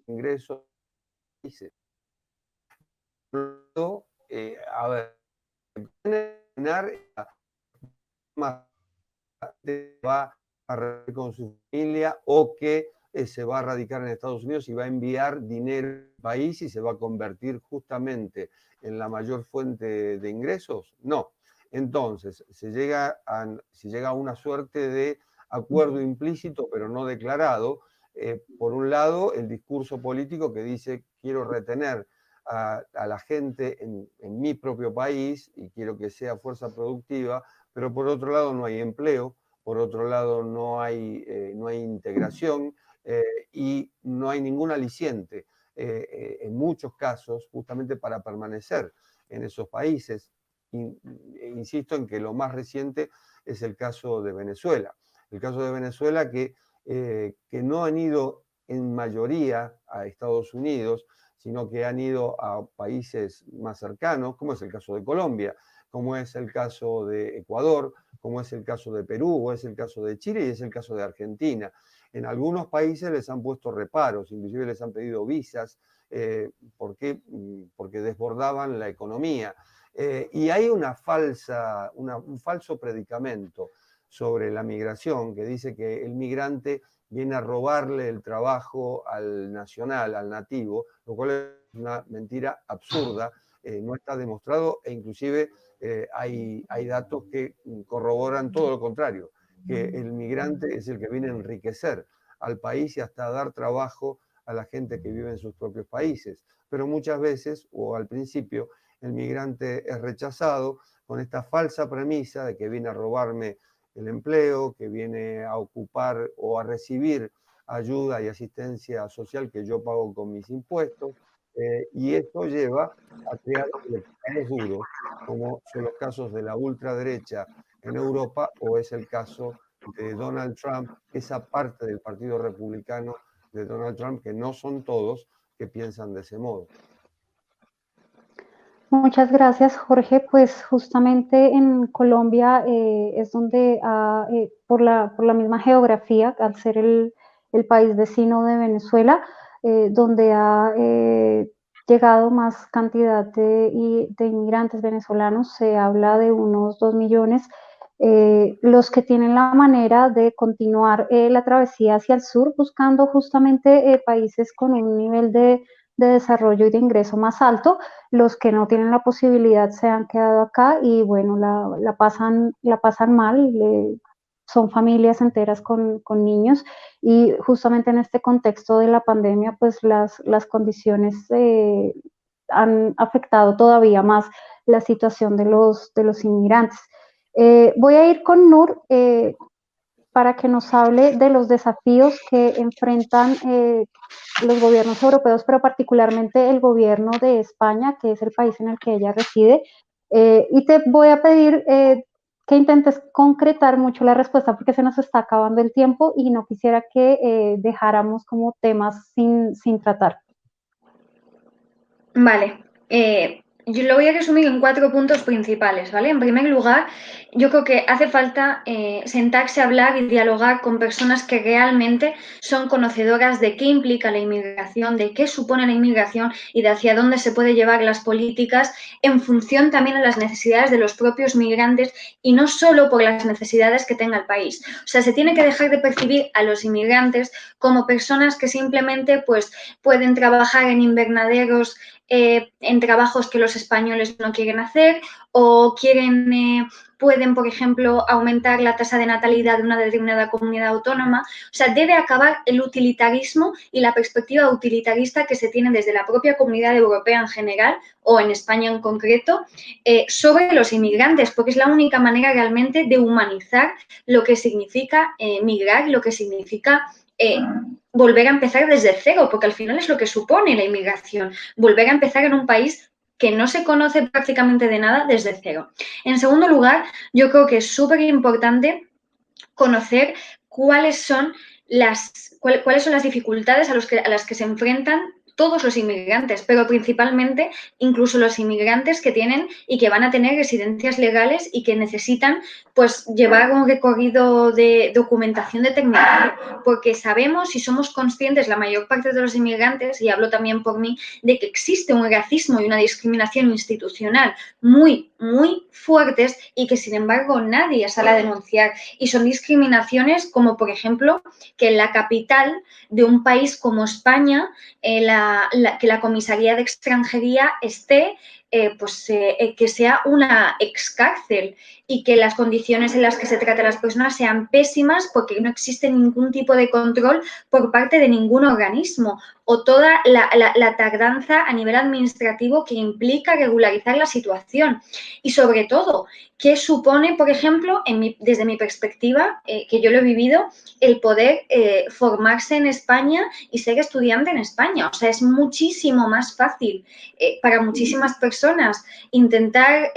ingresos. A ver, va a radicar con su familia o que se va a radicar en Estados Unidos y va a enviar dinero al país y se va a convertir justamente en la mayor fuente de ingresos. No. Entonces, se llega a una suerte de acuerdo implícito, pero no declarado. Por un lado, el discurso político que dice quiero retener a la gente en mi propio país y quiero que sea fuerza productiva, pero por otro lado no hay empleo, por otro lado no hay integración y no hay ningún aliciente en muchos casos justamente para permanecer en esos países. Insisto en que lo más reciente es el caso de Venezuela. El caso de Venezuela que no han ido en mayoría a Estados Unidos, sino que han ido a países más cercanos, como es el caso de Colombia, como es el caso de Ecuador, como es el caso de Perú, o es el caso de Chile y es el caso de Argentina. En algunos países les han puesto reparos, inclusive les han pedido visas, porque desbordaban la economía. Y hay un falso predicamento sobre la migración que dice que el migrante viene a robarle el trabajo al nacional, al nativo, lo cual es una mentira absurda, no está demostrado e inclusive hay datos que corroboran todo lo contrario, que el migrante es el que viene a enriquecer al país y hasta a dar trabajo a la gente que vive en sus propios países. Pero muchas veces, o al principio, el migrante es rechazado con esta falsa premisa de que viene a robarme el empleo, que viene a ocupar o a recibir ayuda y asistencia social que yo pago con mis impuestos, y esto lleva a crear electores duros, como son los casos de la ultraderecha en Europa o es el caso de Donald Trump, esa parte del Partido Republicano de Donald Trump, que no son todos que piensan de ese modo. Muchas gracias, Jorge. Pues justamente en Colombia es donde, por la misma geografía, al ser el país vecino de Venezuela, donde ha llegado más cantidad de inmigrantes venezolanos, se habla de unos 2 millones, los que tienen la manera de continuar la travesía hacia el sur, buscando justamente países con un nivel de desarrollo y de ingreso más alto. Los que no tienen la posibilidad se han quedado acá y bueno, la pasan mal, son familias enteras con niños y justamente en este contexto de la pandemia, pues las condiciones han afectado todavía más la situación de los inmigrantes. Voy a ir con Nur para que nos hable de los desafíos que enfrentan los gobiernos europeos, pero particularmente el gobierno de España, que es el país en el que ella reside. Y te voy a pedir que intentes concretar mucho la respuesta porque se nos está acabando el tiempo y no quisiera que dejáramos como temas sin tratar. Vale. Yo lo voy a resumir en 4 puntos principales, ¿vale? En primer lugar, yo creo que hace falta sentarse a hablar y dialogar con personas que realmente son conocedoras de qué implica la inmigración, de qué supone la inmigración y de hacia dónde se puede llevar las políticas en función también a las necesidades de los propios migrantes y no solo por las necesidades que tenga el país. O sea, se tiene que dejar de percibir a los inmigrantes como personas que simplemente pues, pueden trabajar en invernaderos en trabajos que los españoles no quieren hacer o pueden, por ejemplo, aumentar la tasa de natalidad de una determinada comunidad autónoma. O sea, debe acabar el utilitarismo y la perspectiva utilitarista que se tiene desde la propia comunidad europea en general o en España en concreto sobre los inmigrantes, porque es la única manera realmente de humanizar lo que significa migrar, lo que significa volver a empezar desde cero, porque al final es lo que supone la inmigración, volver a empezar en un país que no se conoce prácticamente de nada desde cero. En segundo lugar, yo creo que es súper importante conocer cuáles son las dificultades a las que se enfrentan todos los inmigrantes, pero principalmente incluso los inmigrantes que tienen y que van a tener residencias legales y que necesitan pues llevar un recorrido de documentación determinado, porque sabemos y somos conscientes la mayor parte de los inmigrantes, y hablo también por mí, de que existe un racismo y una discriminación institucional muy, muy fuertes y que sin embargo nadie sale a denunciar, y son discriminaciones como por ejemplo que en la capital de un país como España que la comisaría de extranjería esté que sea una excárcel y que las condiciones en las que se trata a las personas sean pésimas porque no existe ningún tipo de control por parte de ningún organismo, o toda la tardanza a nivel administrativo que implica regularizar la situación. Y sobre todo, ¿qué supone, por ejemplo, desde mi perspectiva, que yo lo he vivido, el poder formarse en España y ser estudiante en España? O sea, es muchísimo más fácil para muchísimas personas intentar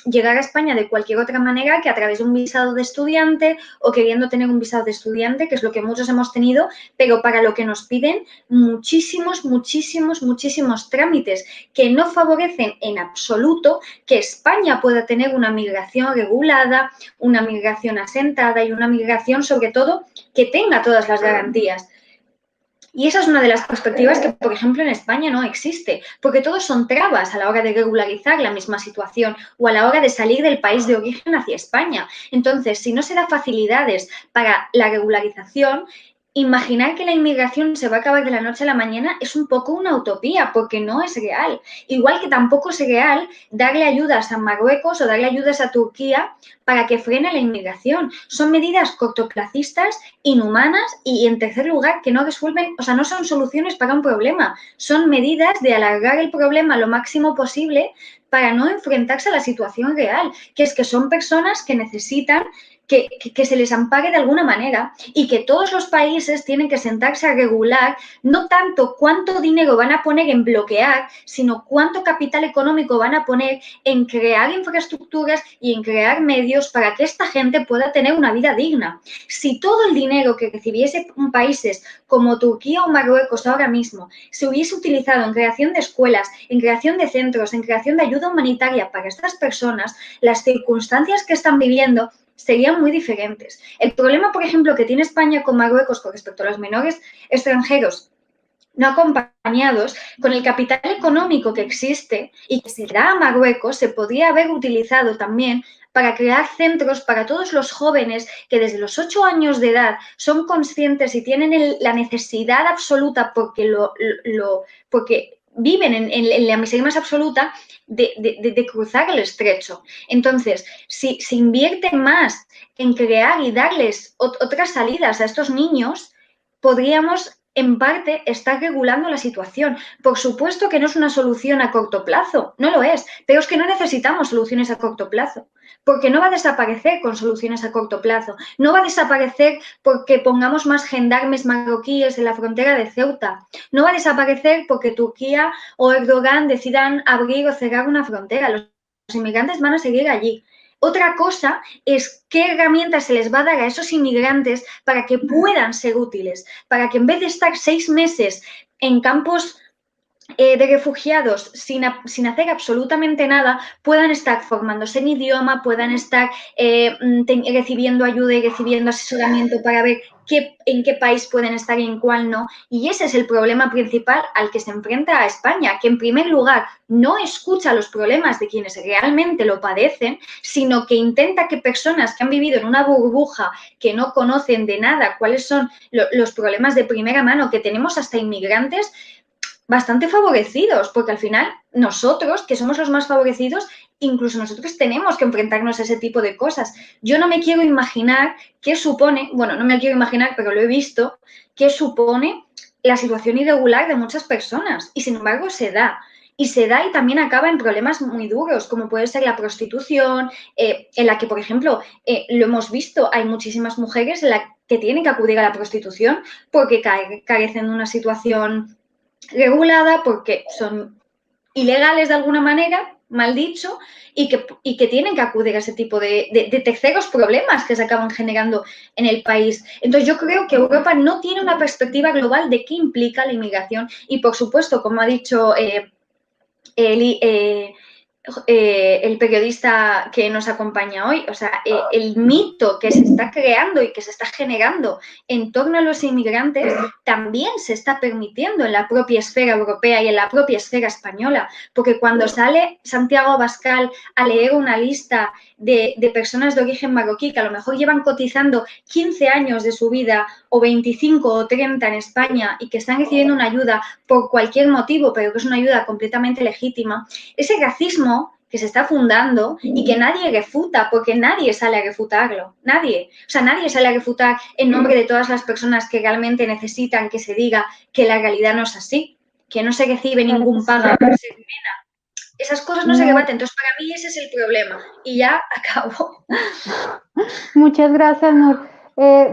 llegar a España de cualquier otra manera que a través de un visado de estudiante o queriendo tener un visado de estudiante, que es lo que muchos hemos tenido, pero para lo que nos piden muchísimos trámites que no favorecen en absoluto que España pueda tener una migración regulada, una migración asentada y una migración, sobre todo, que tenga todas las garantías. Y esa es una de las perspectivas que, por ejemplo, en España no existe, porque todos son trabas a la hora de regularizar la misma situación o a la hora de salir del país de origen hacia España. Entonces, si no se da facilidades para la regularización, imaginar que la inmigración se va a acabar de la noche a la mañana es un poco una utopía, porque no es real. Igual que tampoco es real darle ayudas a Marruecos o darle ayudas a Turquía para que frene la inmigración. Son medidas cortoplacistas, inhumanas y, en tercer lugar, que no resuelven, o sea, no son soluciones para un problema. Son medidas de alargar el problema lo máximo posible para no enfrentarse a la situación real, que es que son personas que necesitan que se les ampare de alguna manera y que todos los países tienen que sentarse a regular no tanto cuánto dinero van a poner en bloquear, sino cuánto capital económico van a poner en crear infraestructuras y en crear medios para que esta gente pueda tener una vida digna. Si todo el dinero que recibiese países como Turquía o Marruecos ahora mismo se hubiese utilizado en creación de escuelas, en creación de centros, en creación de ayuda humanitaria para estas personas, las circunstancias que están viviendo serían muy diferentes. El problema, por ejemplo, que tiene España con Marruecos con respecto a los menores extranjeros no acompañados, con el capital económico que existe y que se da a Marruecos, se podría haber utilizado también para crear centros para todos los jóvenes que desde los 8 años de edad son conscientes y tienen la necesidad absoluta porque viven en la miseria más absoluta de cruzar el estrecho. Entonces, si se invierte más en crear y darles otras salidas a estos niños, podríamos en parte estar regulando la situación. Por supuesto que no es una solución a corto plazo, no lo es, pero es que no necesitamos soluciones a corto plazo, porque no va a desaparecer con soluciones a corto plazo, no va a desaparecer porque pongamos más gendarmes marroquíes en la frontera de Ceuta, no va a desaparecer porque Turquía o Erdogan decidan abrir o cerrar una frontera, los inmigrantes van a seguir allí. Otra cosa es qué herramientas se les va a dar a esos inmigrantes para que puedan ser útiles, para que en vez de estar 6 meses en campos de refugiados sin hacer absolutamente nada, puedan estar formándose en idioma, puedan estar recibiendo ayuda y recibiendo asesoramiento para ver en qué país pueden estar y en cuál no. Y ese es el problema principal al que se enfrenta a España, que en primer lugar no escucha los problemas de quienes realmente lo padecen, sino que intenta que personas que han vivido en una burbuja, que no conocen de nada cuáles son los problemas de primera mano, que tenemos hasta inmigrantes bastante favorecidos, porque al final nosotros, que somos los más favorecidos, incluso nosotros tenemos que enfrentarnos a ese tipo de cosas. Yo no me quiero imaginar qué supone, bueno, no me quiero imaginar, pero lo he visto, qué supone la situación irregular de muchas personas y sin embargo se da. Y se da y también acaba en problemas muy duros, como puede ser la prostitución, en la que, por ejemplo, lo hemos visto, hay muchísimas mujeres en las que tienen que acudir a la prostitución porque carecen de una situación regulada, porque son ilegales de alguna manera, mal dicho, y que tienen que acudir a ese tipo de terceros problemas que se acaban generando en el país. Entonces, yo creo que Europa no tiene una perspectiva global de qué implica la inmigración y, por supuesto, como ha dicho el periodista que nos acompaña hoy. O sea, el mito que se está creando y que se está generando en torno a los inmigrantes también se está permitiendo en la propia esfera europea y en la propia esfera española, porque cuando sale Santiago Abascal a leer una lista de personas de origen marroquí que a lo mejor llevan cotizando 15 años de su vida o 25 o 30 en España y que están recibiendo una ayuda por cualquier motivo, pero que es una ayuda completamente legítima, ese racismo que se está fundando y que nadie refuta, porque nadie sale a refutarlo, nadie. O sea, nadie sale a refutar en nombre de todas las personas que realmente necesitan que se diga que la realidad no es así, que no se recibe ningún pago por ser nena. Esas cosas no se debaten. Entonces, para mí ese es el problema. Y ya acabo. Muchas gracias, Nur.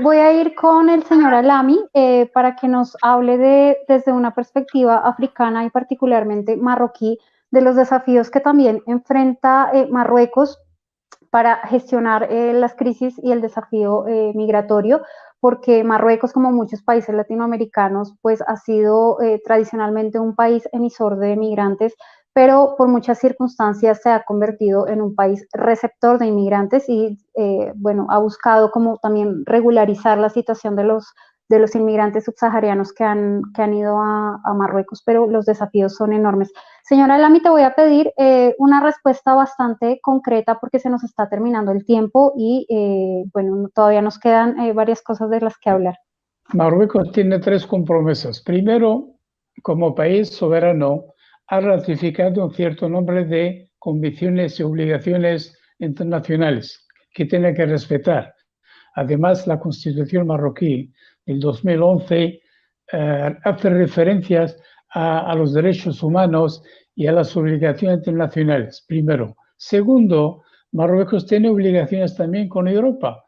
Voy a ir con el señor Alami para que nos hable desde una perspectiva africana y particularmente marroquí, de los desafíos que también enfrenta Marruecos para gestionar las crisis y el desafío migratorio, porque Marruecos, como muchos países latinoamericanos, pues ha sido tradicionalmente un país emisor de migrantes, pero por muchas circunstancias se ha convertido en un país receptor de inmigrantes y, bueno, ha buscado como también regularizar la situación de los inmigrantes subsaharianos que han ido a Marruecos, pero los desafíos son enormes. Señora Lamy, te voy a pedir una respuesta bastante concreta porque se nos está terminando el tiempo y, bueno, todavía nos quedan varias cosas de las que hablar. Marruecos tiene 3 compromisos. Primero, como país soberano, ha ratificado un cierto número de convicciones y obligaciones internacionales que tiene que respetar. Además, la Constitución marroquí del 2011 hace referencias a los derechos humanos y a las obligaciones internacionales, primero. Segundo, Marruecos tiene obligaciones también con Europa,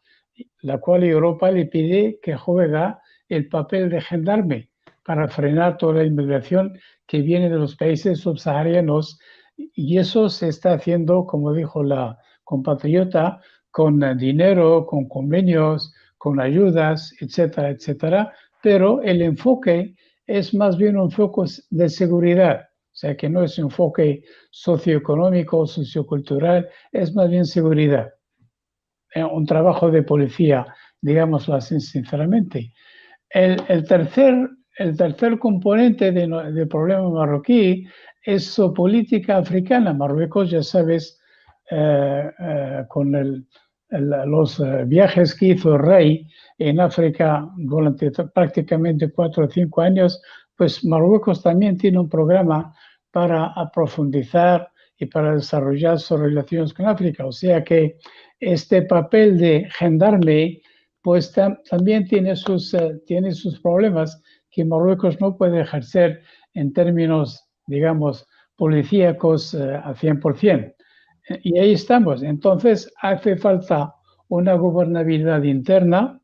la cual Europa le pide que juegue el papel de gendarme para frenar toda la inmigración que viene de los países subsaharianos, y eso se está haciendo, como dijo la compatriota, con dinero, con convenios, con ayudas, etcétera, etcétera, pero el enfoque es más bien un enfoque de seguridad, o sea que no es un enfoque socioeconómico, sociocultural, es más bien seguridad. Un trabajo de policía, digámoslo así sinceramente. El tercer componente del problema marroquí es su política africana. Marruecos, ya sabes, con los viajes que hizo el rey en África durante prácticamente 4 o 5 años, pues Marruecos también tiene un programa para profundizar y para desarrollar sus relaciones con África. O sea que este papel de gendarme pues también tiene sus problemas que Marruecos no puede ejercer en términos, digamos, policíacos a 100%. Y ahí estamos. Entonces, hace falta una gobernabilidad interna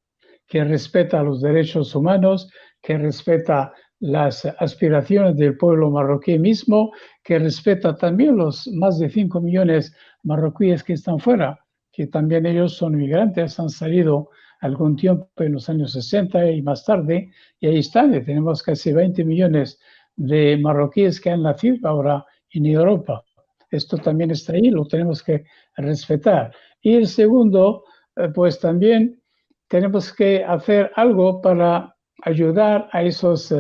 que respeta los derechos humanos, que respeta las aspiraciones del pueblo marroquí mismo, que respeta también los más de 5 millones marroquíes que están fuera, que también ellos son migrantes, han salido algún tiempo en los años 60 y más tarde, y ahí están, tenemos casi 20 millones de marroquíes que han nacido ahora en Europa. Esto también está ahí, lo tenemos que respetar. Y el segundo, pues también tenemos que hacer algo para ayudar a esos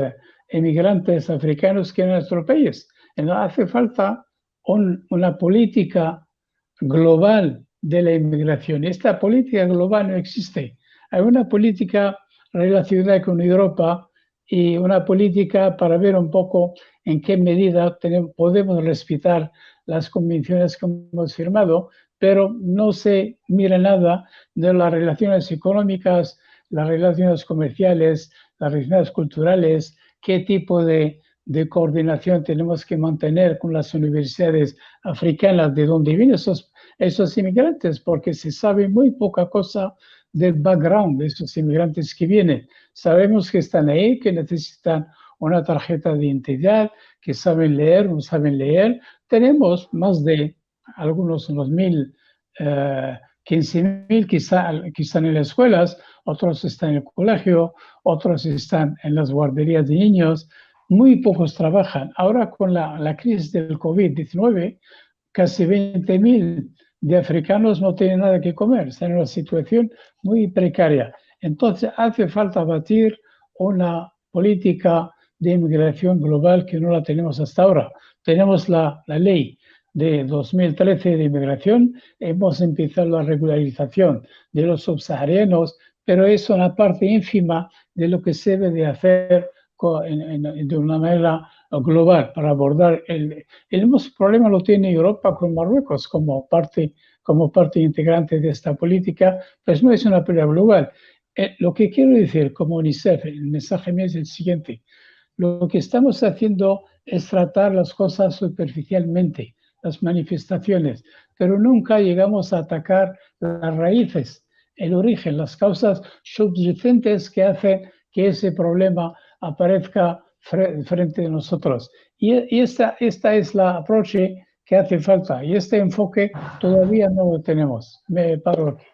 emigrantes africanos que en nuestro país. Hace falta una política global de la inmigración. Esta política global no existe. Hay una política relacionada con Europa y una política para ver un poco en qué medida podemos respetar las convenciones que hemos firmado, pero no se mira nada de las relaciones económicas, las relaciones comerciales, las relaciones culturales, qué tipo de coordinación tenemos que mantener con las universidades africanas de donde vienen esos inmigrantes, porque se sabe muy poca cosa del background de esos inmigrantes que vienen. Sabemos que están ahí, que necesitan una tarjeta de identidad, que saben leer, no saben leer. Tenemos más de algunos, unos 15.000 que están en las escuelas, otros están en el colegio, otros están en las guarderías de niños. Muy pocos trabajan. Ahora con la crisis del COVID-19, casi 20.000 de africanos no tienen nada que comer, están en una situación muy precaria. Entonces hace falta batir una política de inmigración global que no la tenemos hasta ahora. Tenemos la ley de 2013 de inmigración, hemos empezado la regularización de los subsaharianos, pero es una parte ínfima de lo que se debe de hacer de una manera global para abordar el mismo problema lo tiene Europa con Marruecos como parte integrante de esta política, pues no es una prioridad global. Lo que quiero decir como UNICEF, el mensaje mío es el siguiente: lo que estamos haciendo es tratar las cosas superficialmente, las manifestaciones, pero nunca llegamos a atacar las raíces, el origen, las causas subyacentes que hacen que ese problema aparezca frente a nosotros. Y esta es la approach que hace falta, y este enfoque todavía no lo tenemos. Me paro aquí.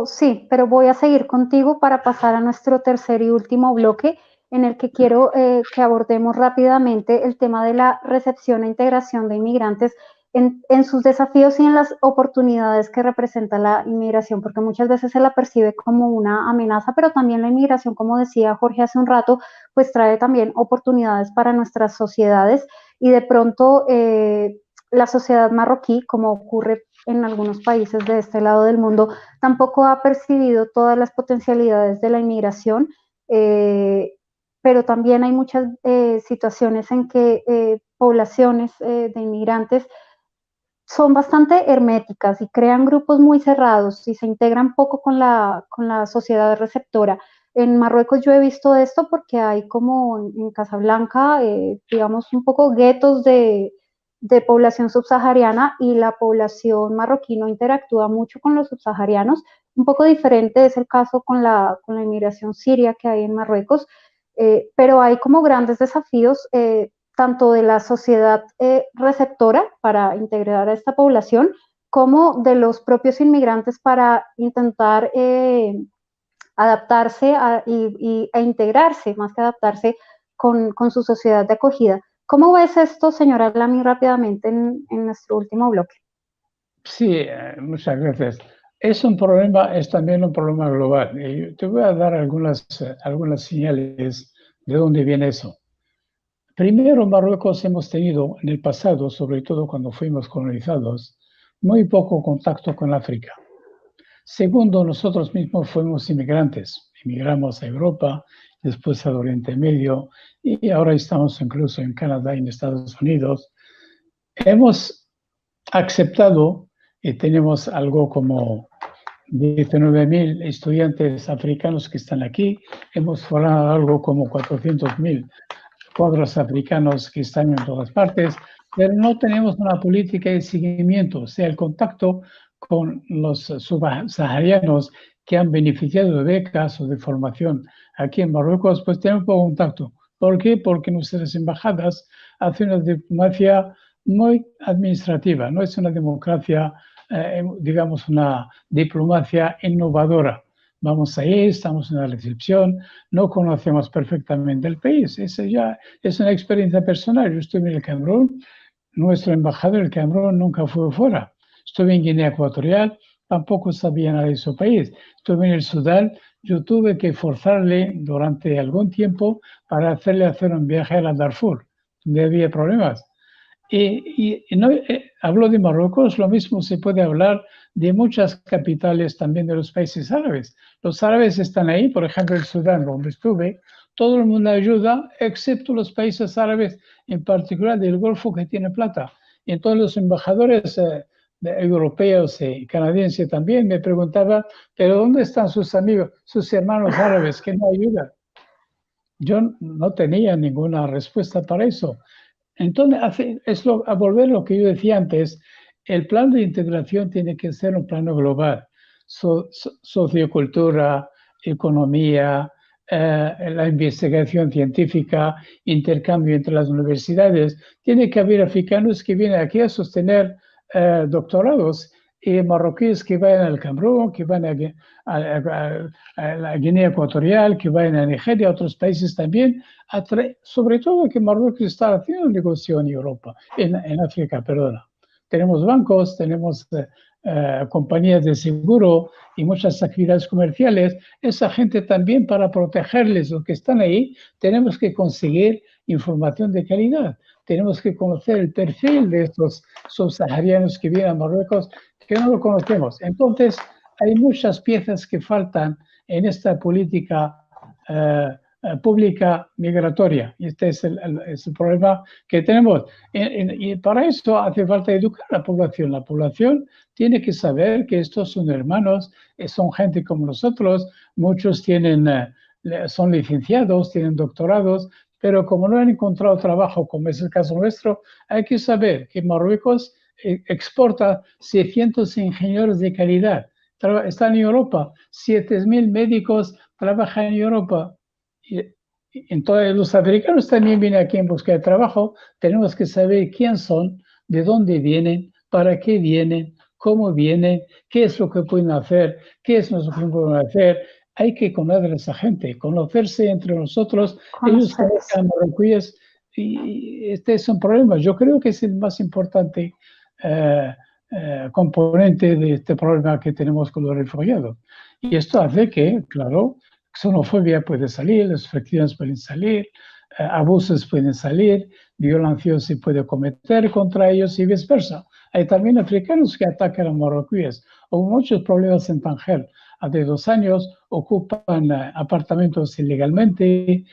Sí, pero voy a seguir contigo para pasar a nuestro tercer y último bloque, en el que quiero que abordemos rápidamente el tema de la recepción e integración de inmigrantes en sus desafíos y en las oportunidades que representa la inmigración, porque muchas veces se la percibe como una amenaza, pero también la inmigración, como decía Jorge hace un rato, pues trae también oportunidades para nuestras sociedades, y de pronto la sociedad marroquí, como ocurre en algunos países de este lado del mundo, tampoco ha percibido todas las potencialidades de la inmigración, pero también hay muchas situaciones en que poblaciones de inmigrantes son bastante herméticas y crean grupos muy cerrados y se integran poco con la sociedad receptora. En Marruecos yo he visto esto porque hay como en Casablanca, digamos, un poco guetos de población subsahariana, y la población marroquí no interactúa mucho con los subsaharianos. Un poco diferente es el caso con la inmigración siria que hay en Marruecos, pero hay como grandes desafíos tanto de la sociedad receptora para integrar a esta población, como de los propios inmigrantes para intentar adaptarse e integrarse, más que adaptarse, con su sociedad de acogida. ¿Cómo ves esto, señora Lamy, rápidamente en nuestro último bloque? Sí, muchas gracias. Es también un problema global. Y te voy a dar algunas señales de dónde viene eso. Primero, Marruecos hemos tenido en el pasado, sobre todo cuando fuimos colonizados, muy poco contacto con África. Segundo, nosotros mismos fuimos inmigrantes. Emigramos a Europa, después al Oriente Medio, y ahora estamos incluso en Canadá y en Estados Unidos. Hemos aceptado y tenemos algo como 19.000 estudiantes africanos que están aquí. Hemos formado algo como 400.000 cuadros africanos que están en todas partes, pero no tenemos una política de seguimiento, o sea, el contacto con los subsaharianos que han beneficiado de becas o de formación aquí en Marruecos, pues tenemos poco contacto. ¿Por qué? Porque nuestras embajadas hacen una diplomacia muy administrativa, no es una democracia, digamos, una diplomacia innovadora. Vamos ahí, estamos en la recepción, no conocemos perfectamente el país. Esa ya es una experiencia personal. Yo estuve en el Camerún, nuestro embajador en el Camerún nunca fue fuera. Estuve en Guinea Ecuatorial, tampoco sabía nada de su país. Estuve en el Sudán, yo tuve que forzarle durante algún tiempo para hacerle hacer un viaje a la Darfur, donde había problemas. Y no, hablo de Marruecos, lo mismo se puede hablar de muchas capitales también de los países árabes. Los árabes están ahí, por ejemplo, el Sudán, donde estuve, todo el mundo ayuda, excepto los países árabes, en particular del Golfo, que tiene plata. Y entonces los embajadores europeos y canadienses también me preguntaban, ¿pero dónde están sus amigos, sus hermanos árabes que no ayudan? Yo no tenía ninguna respuesta para eso. Entonces, a volver a lo que yo decía antes, el plan de integración tiene que ser un plano global. Sociocultura, economía, la investigación científica, intercambio entre las universidades. Tiene que haber africanos que vienen aquí a sostener doctorados, y marroquíes que vayan al Camerún, que van a la Guinea Ecuatorial, que vayan a Nigeria, a otros países también, sobre todo que Marruecos está haciendo un negocio en Europa, en África, perdona. tenemos bancos, tenemos compañías de seguro y muchas actividades comerciales. Esa gente también, para protegerles los que están ahí, tenemos que conseguir información de calidad. Tenemos que conocer el perfil de estos subsaharianos que vienen a Marruecos, que no lo conocemos. Entonces, hay muchas piezas que faltan en esta política pública migratoria. Y este es el problema que tenemos. Y para eso hace falta educar a la población. La población tiene que saber que estos son hermanos, son gente como nosotros, muchos son licenciados, tienen doctorados, pero como no han encontrado trabajo, como es el caso nuestro, hay que saber que Marruecos exporta 600 ingenieros de calidad. Están en Europa, 7.000 médicos trabajan en Europa. Entonces, los africanos también vienen aquí en busca de trabajo. Tenemos que saber quién son, de dónde vienen, para qué vienen, cómo vienen, qué es lo que pueden hacer, qué es lo que no pueden hacer. Hay que conocer a esa gente, conocerse entre nosotros. Ellos conozcan marroquíes y este es un problema. Yo creo que es el más importante componente de este problema que tenemos con los refugiados. Y esto hace que, claro, xenofobia puede salir, las fricciones pueden salir, abusos pueden salir, violencia se puede cometer contra ellos y viceversa. Hay también africanos que atacan a marroquíes. Hubo muchos problemas en Tánger. Hace 2 años ocupan apartamentos ilegalmente,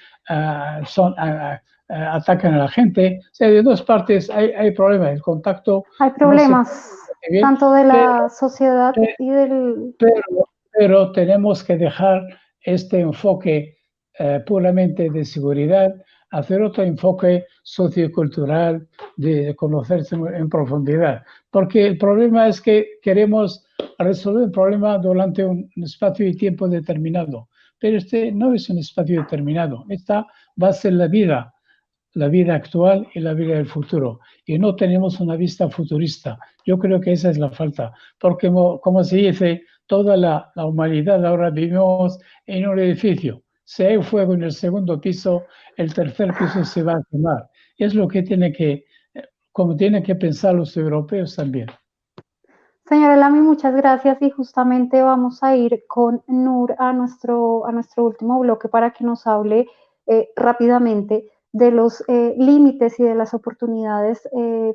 atacan a la gente. O sea, de 2 partes hay problemas. El contacto... Hay problemas, no tanto de la sociedad y del... Pero tenemos que dejar este enfoque puramente de seguridad, hacer otro enfoque sociocultural, de conocerse en profundidad. Porque el problema es que queremos resolver el problema durante un espacio de tiempo determinado. Pero este no es un espacio determinado. Esta va a ser la vida actual y la vida del futuro. Y no tenemos una vista futurista. Yo creo que esa es la falta. Porque, como se dice, toda la humanidad ahora vivimos en un edificio. Si hay fuego en el 2.º piso, el 3.er piso se va a quemar. Es lo que como tienen que pensar los europeos también. Señora Lamy, muchas gracias y justamente vamos a ir con Nur a nuestro último bloque para que nos hable rápidamente de los límites y de las oportunidades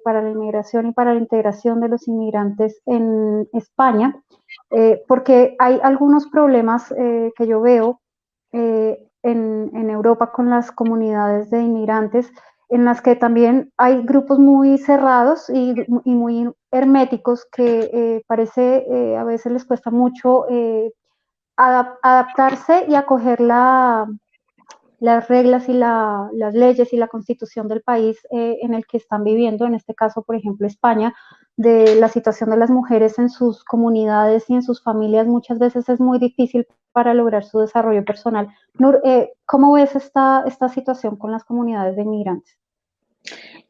para la inmigración y para la integración de los inmigrantes en España, porque hay algunos problemas que yo veo en Europa con las comunidades de inmigrantes, en las que también hay grupos muy cerrados y muy herméticos que parece a veces les cuesta mucho adaptarse y acoger las reglas y las leyes y la constitución del país en el que están viviendo, en este caso, por ejemplo, España, de la situación de las mujeres en sus comunidades y en sus familias, muchas veces es muy difícil para lograr su desarrollo personal. Nur, ¿cómo ves esta situación con las comunidades de inmigrantes?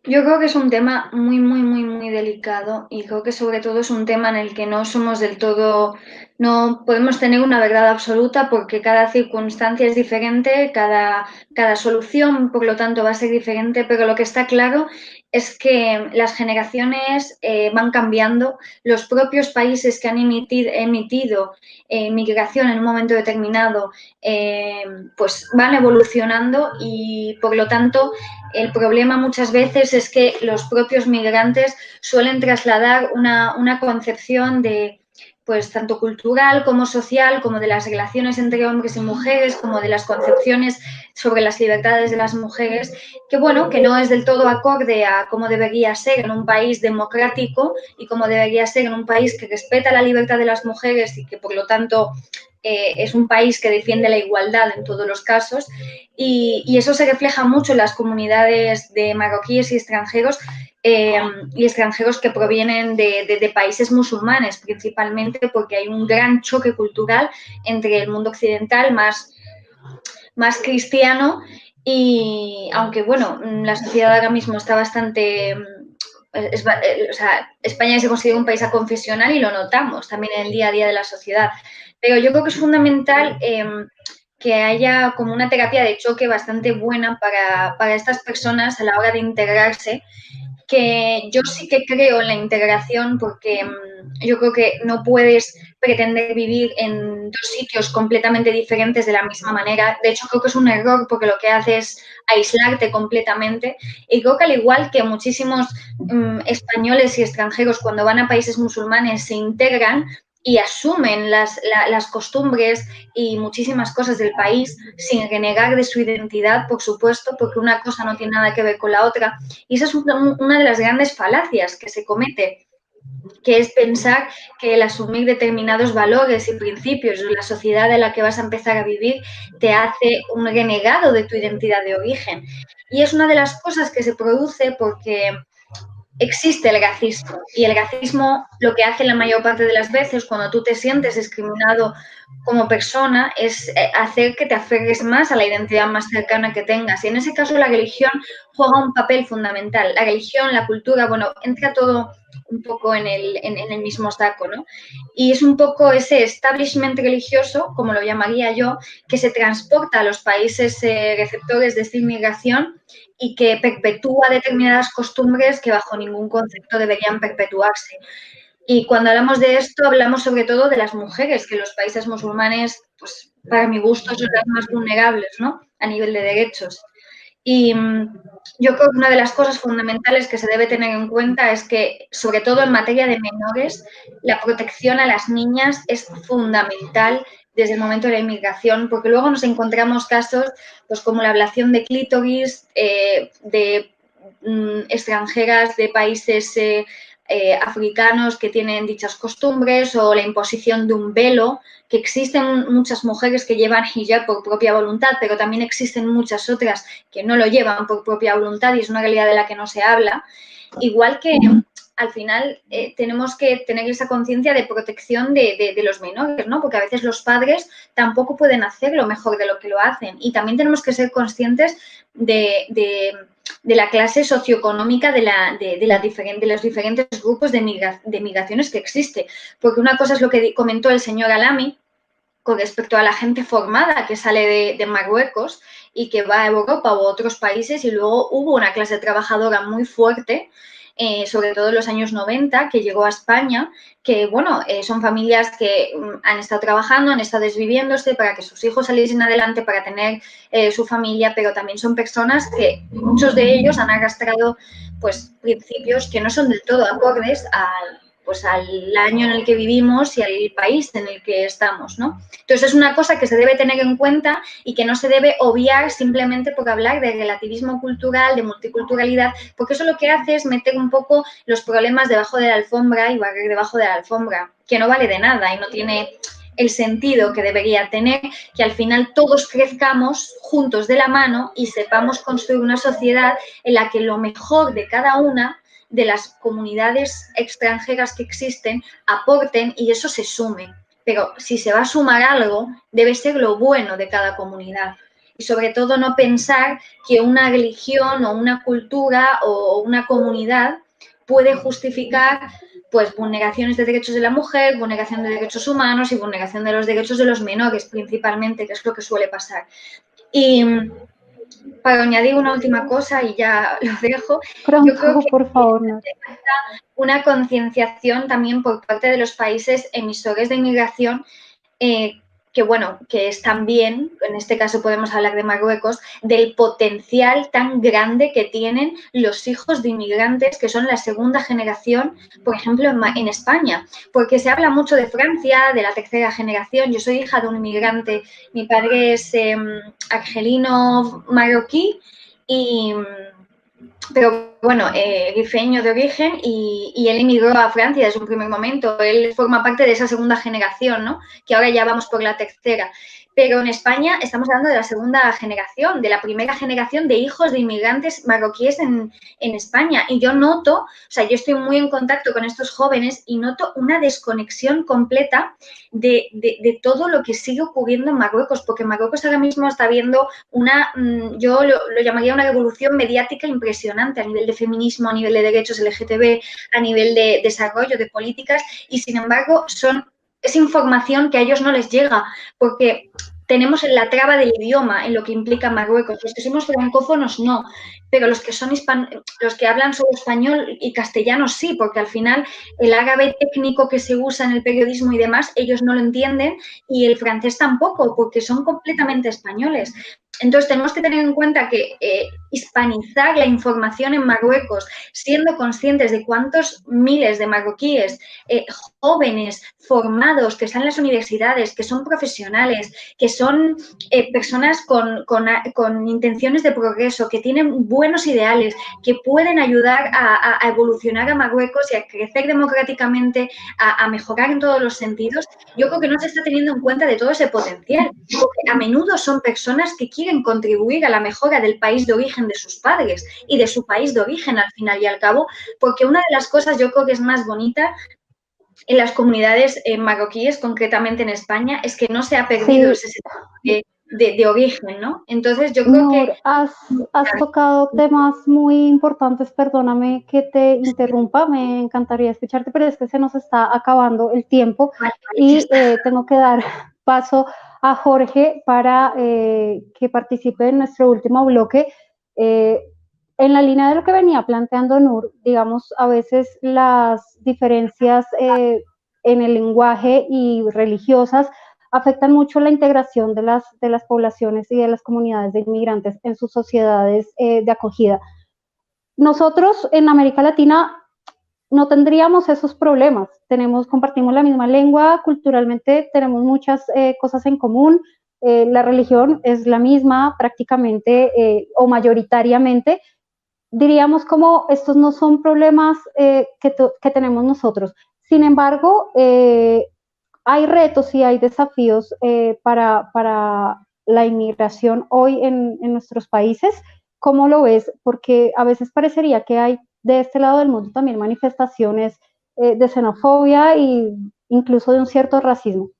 Yo creo que es un tema muy, muy, muy, muy delicado y creo que sobre todo es un tema en el que no somos del todo, no podemos tener una verdad absoluta porque cada circunstancia es diferente, cada solución, por lo tanto, va a ser diferente, pero lo que está claro es que las generaciones van cambiando, los propios países que han emitido migración en un momento determinado, pues van evolucionando y, por lo tanto, el problema muchas veces es que los propios migrantes suelen trasladar una concepción de, pues, tanto cultural como social, como de las relaciones entre hombres y mujeres, como de las concepciones sobre las libertades de las mujeres, que bueno, que no es del todo acorde a cómo debería ser en un país democrático y cómo debería ser en un país que respeta la libertad de las mujeres y que por lo tanto es un país que defiende la igualdad en todos los casos y eso se refleja mucho en las comunidades de marroquíes y extranjeros que provienen de países musulmanes, principalmente porque hay un gran choque cultural entre el mundo occidental más cristiano y aunque, bueno, la sociedad ahora mismo está bastante... o sea, España se considera un país aconfesional y lo notamos también en el día a día de la sociedad. Pero yo creo que es fundamental que haya como una terapia de choque bastante buena para estas personas a la hora de integrarse que yo sí que creo en la integración porque yo creo que no puedes pretender vivir en dos sitios completamente diferentes de la misma manera. De hecho, creo que es un error porque lo que hace es aislarte completamente. Y creo que al igual que muchísimos españoles y extranjeros cuando van a países musulmanes se integran y asumen las costumbres y muchísimas cosas del país sin renegar de su identidad, por supuesto, porque una cosa no tiene nada que ver con la otra. Y esa es una de las grandes falacias que se comete, que es pensar que el asumir determinados valores y principios de la sociedad en la que vas a empezar a vivir te hace un renegado de tu identidad de origen. Y es una de las cosas que se produce porque existe el racismo y el racismo lo que hace la mayor parte de las veces cuando tú te sientes discriminado como persona es hacer que te aferres más a la identidad más cercana que tengas y en ese caso la religión juega un papel fundamental. La religión, la cultura, bueno, entra todo un poco en el mismo saco, ¿no? Y es un poco ese establishment religioso, como lo llamaría yo, que se transporta a los países receptores de esta inmigración y que perpetúa determinadas costumbres que bajo ningún concepto deberían perpetuarse. Y cuando hablamos de esto, hablamos sobre todo de las mujeres, que en los países musulmanes, pues para mi gusto, son las más vulnerables, ¿no? A nivel de derechos. Y yo creo que una de las cosas fundamentales que se debe tener en cuenta es que, sobre todo en materia de menores, la protección a las niñas es fundamental desde el momento de la inmigración, porque luego nos encontramos casos pues como la ablación de clítoris de extranjeras de países africanos que tienen dichas costumbres o la imposición de un velo, que existen muchas mujeres que llevan hijab por propia voluntad, pero también existen muchas otras que no lo llevan por propia voluntad y es una realidad de la que no se habla. Igual que al final tenemos que tener esa conciencia de protección de los menores, ¿no? Porque a veces los padres tampoco pueden hacerlo mejor de lo que lo hacen y también tenemos que ser conscientes de la clase socioeconómica de los diferentes grupos de migraciones que existe. Porque una cosa es lo que comentó el señor Alami con respecto a la gente formada que sale de Marruecos y que va a Europa u otros países y luego hubo una clase trabajadora muy fuerte, sobre todo en los años 90, que llegó a España, que, bueno, son familias que han estado trabajando, han estado desviviéndose para que sus hijos saliesen adelante, para tener su familia, pero también son personas que muchos de ellos han arrastrado, pues, principios que no son del todo acordes al año en el que vivimos y al país en el que estamos, ¿no? Entonces, es una cosa que se debe tener en cuenta y que no se debe obviar simplemente por hablar de relativismo cultural, de multiculturalidad, porque eso lo que hace es meter un poco los problemas debajo de la alfombra y barrer debajo de la alfombra, que no vale de nada y no tiene el sentido que debería tener, que al final todos crezcamos juntos de la mano y sepamos construir una sociedad en la que lo mejor de cada una de las comunidades extranjeras que existen aporten y eso se sume. Pero si se va a sumar algo, debe ser lo bueno de cada comunidad. Y sobre todo no pensar que una religión o una cultura o una comunidad puede justificar pues vulneraciones de derechos de la mujer, vulneración de derechos humanos y vulneración de los derechos de los menores principalmente, que es lo que suele pasar. Y para añadir una última cosa y ya lo dejo, Pronto, yo creo que por favor, no. una concienciación también por parte de los países emisores de inmigración que, bueno, que es también, en este caso podemos hablar de Marruecos, del potencial tan grande que tienen los hijos de inmigrantes que son la segunda generación, por ejemplo, en España. Porque se habla mucho de Francia, de la tercera generación. Yo soy hija de un inmigrante, mi padre es argelino marroquí pero bueno, rifeño de origen y él emigró a Francia desde un primer momento. Él forma parte de esa segunda generación, ¿no? Que ahora ya vamos por la tercera. Pero en España estamos hablando de la segunda generación, de la primera generación de hijos de inmigrantes marroquíes en España. Y yo noto, o sea, yo estoy muy en contacto con estos jóvenes y noto una desconexión completa de todo lo que sigue ocurriendo en Marruecos, porque Marruecos ahora mismo está viendo yo lo llamaría una revolución mediática impresionante a nivel de feminismo, a nivel de derechos LGTB, a nivel de desarrollo de políticas y, sin embargo, es información que a ellos no les llega, porque tenemos la traba del idioma en lo que implica Marruecos. Los que somos francófonos no, pero los que son los que hablan solo español y castellano sí, porque al final el árabe técnico que se usa en el periodismo y demás, ellos no lo entienden y el francés tampoco, porque son completamente españoles. Entonces, tenemos que tener en cuenta que hispanizar la información en Marruecos, siendo conscientes de cuántos miles de marroquíes jóvenes, formados, que están en las universidades, que son profesionales, que son personas con intenciones de progreso, que tienen buenos ideales, que pueden ayudar a evolucionar a Marruecos y a crecer democráticamente, a mejorar en todos los sentidos, yo creo que no se está teniendo en cuenta de todo ese potencial, porque a menudo son personas que quieren contribuir a la mejora del país de origen de sus padres y de su país de origen al final y al cabo, porque una de las cosas yo creo que es más bonita en las comunidades marroquíes, concretamente en España, es que no se ha perdido ese sentido de origen, ¿no? Entonces yo creo que... Nur, has tocado temas muy importantes, perdóname que te interrumpa, me encantaría escucharte, pero es que se nos está acabando el tiempo y tengo que dar paso a Jorge para que participe en nuestro último bloque. En la línea de lo que venía planteando Nur, digamos, a veces las diferencias en el lenguaje y religiosas afectan mucho la integración de las poblaciones y de las comunidades de inmigrantes en sus sociedades de acogida. Nosotros en América Latina no tendríamos esos problemas. Compartimos la misma lengua, culturalmente tenemos muchas cosas en común, la religión es la misma prácticamente o mayoritariamente. Diríamos como estos no son problemas que tenemos nosotros. Sin embargo, hay retos y hay desafíos para la inmigración hoy en nuestros países. ¿Cómo lo ves? Porque a veces parecería que hay de este lado del mundo también manifestaciones de xenofobia e incluso de un cierto racismo.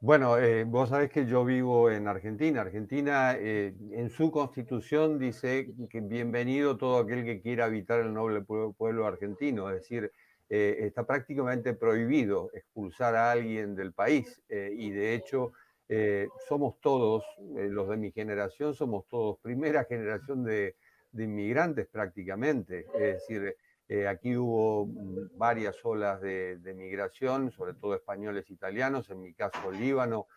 Bueno, vos sabés que yo vivo en Argentina. Argentina en su constitución dice que bienvenido todo aquel que quiera habitar el noble pueblo argentino. Es decir, está prácticamente prohibido expulsar a alguien del país. Y de hecho, somos todos, los de mi generación, somos todos primera generación de inmigrantes prácticamente. Es decir, aquí hubo varias olas de migración, sobre todo españoles e italianos, en mi caso Líbano,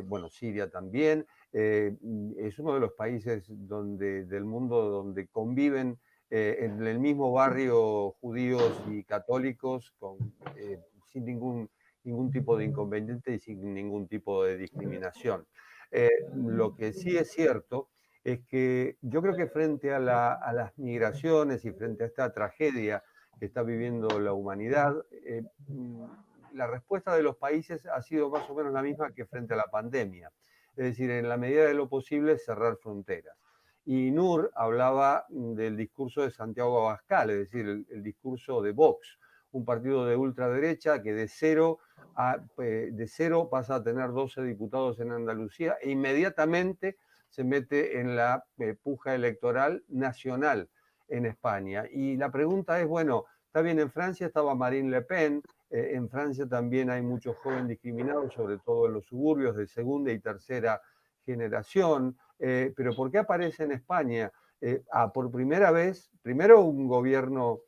bueno, Siria también. Es uno de los países del mundo donde conviven en el mismo barrio judíos y católicos sin ningún tipo de inconveniente y sin ningún tipo de discriminación. Lo que sí es cierto es que yo creo que frente a las migraciones y frente a esta tragedia que está viviendo la humanidad, la respuesta de los países ha sido más o menos la misma que frente a la pandemia. Es decir, en la medida de lo posible, cerrar fronteras. Y Nur hablaba del discurso de Santiago Abascal, es decir, el discurso de Vox, un partido de ultraderecha que de cero pasa a tener 12 diputados en Andalucía e inmediatamente se mete en la puja electoral nacional en España. Y la pregunta es, bueno, está bien, en Francia estaba Marine Le Pen, en Francia también hay muchos jóvenes discriminados, sobre todo en los suburbios de segunda y tercera generación, pero ¿por qué aparece en España? Por primera vez, primero un gobierno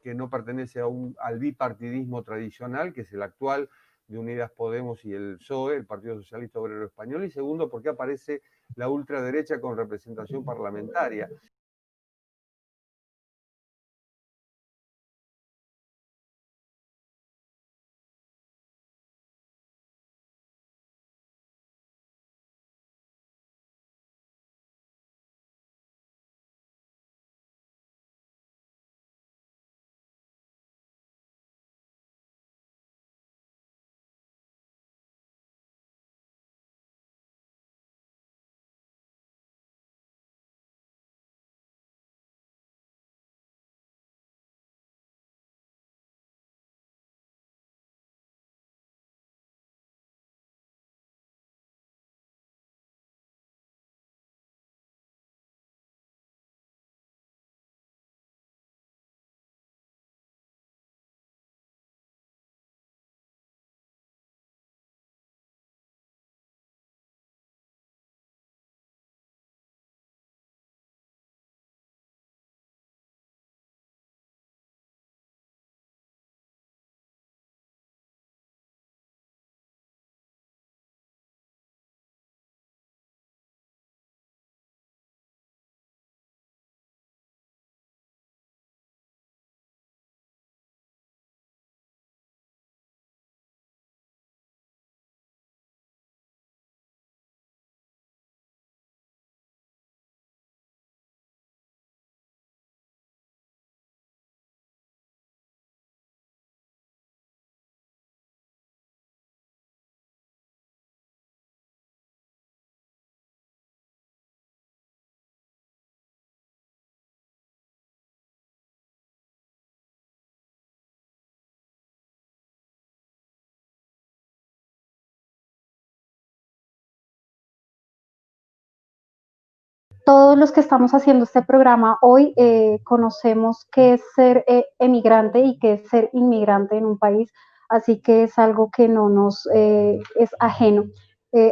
que no pertenece al bipartidismo tradicional, que es el actual, de Unidas Podemos y el PSOE, el Partido Socialista Obrero Español, y segundo, porque aparece la ultraderecha con representación parlamentaria. todos los que estamos haciendo este programa hoy conocemos qué es ser emigrante y qué es ser inmigrante en un país, así que es algo que no nos es ajeno.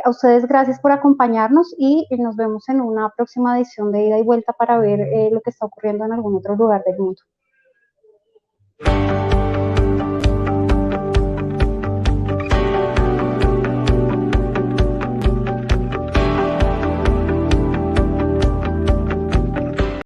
A ustedes gracias por acompañarnos y nos vemos en una próxima edición de Ida y Vuelta para ver lo que está ocurriendo en algún otro lugar del mundo.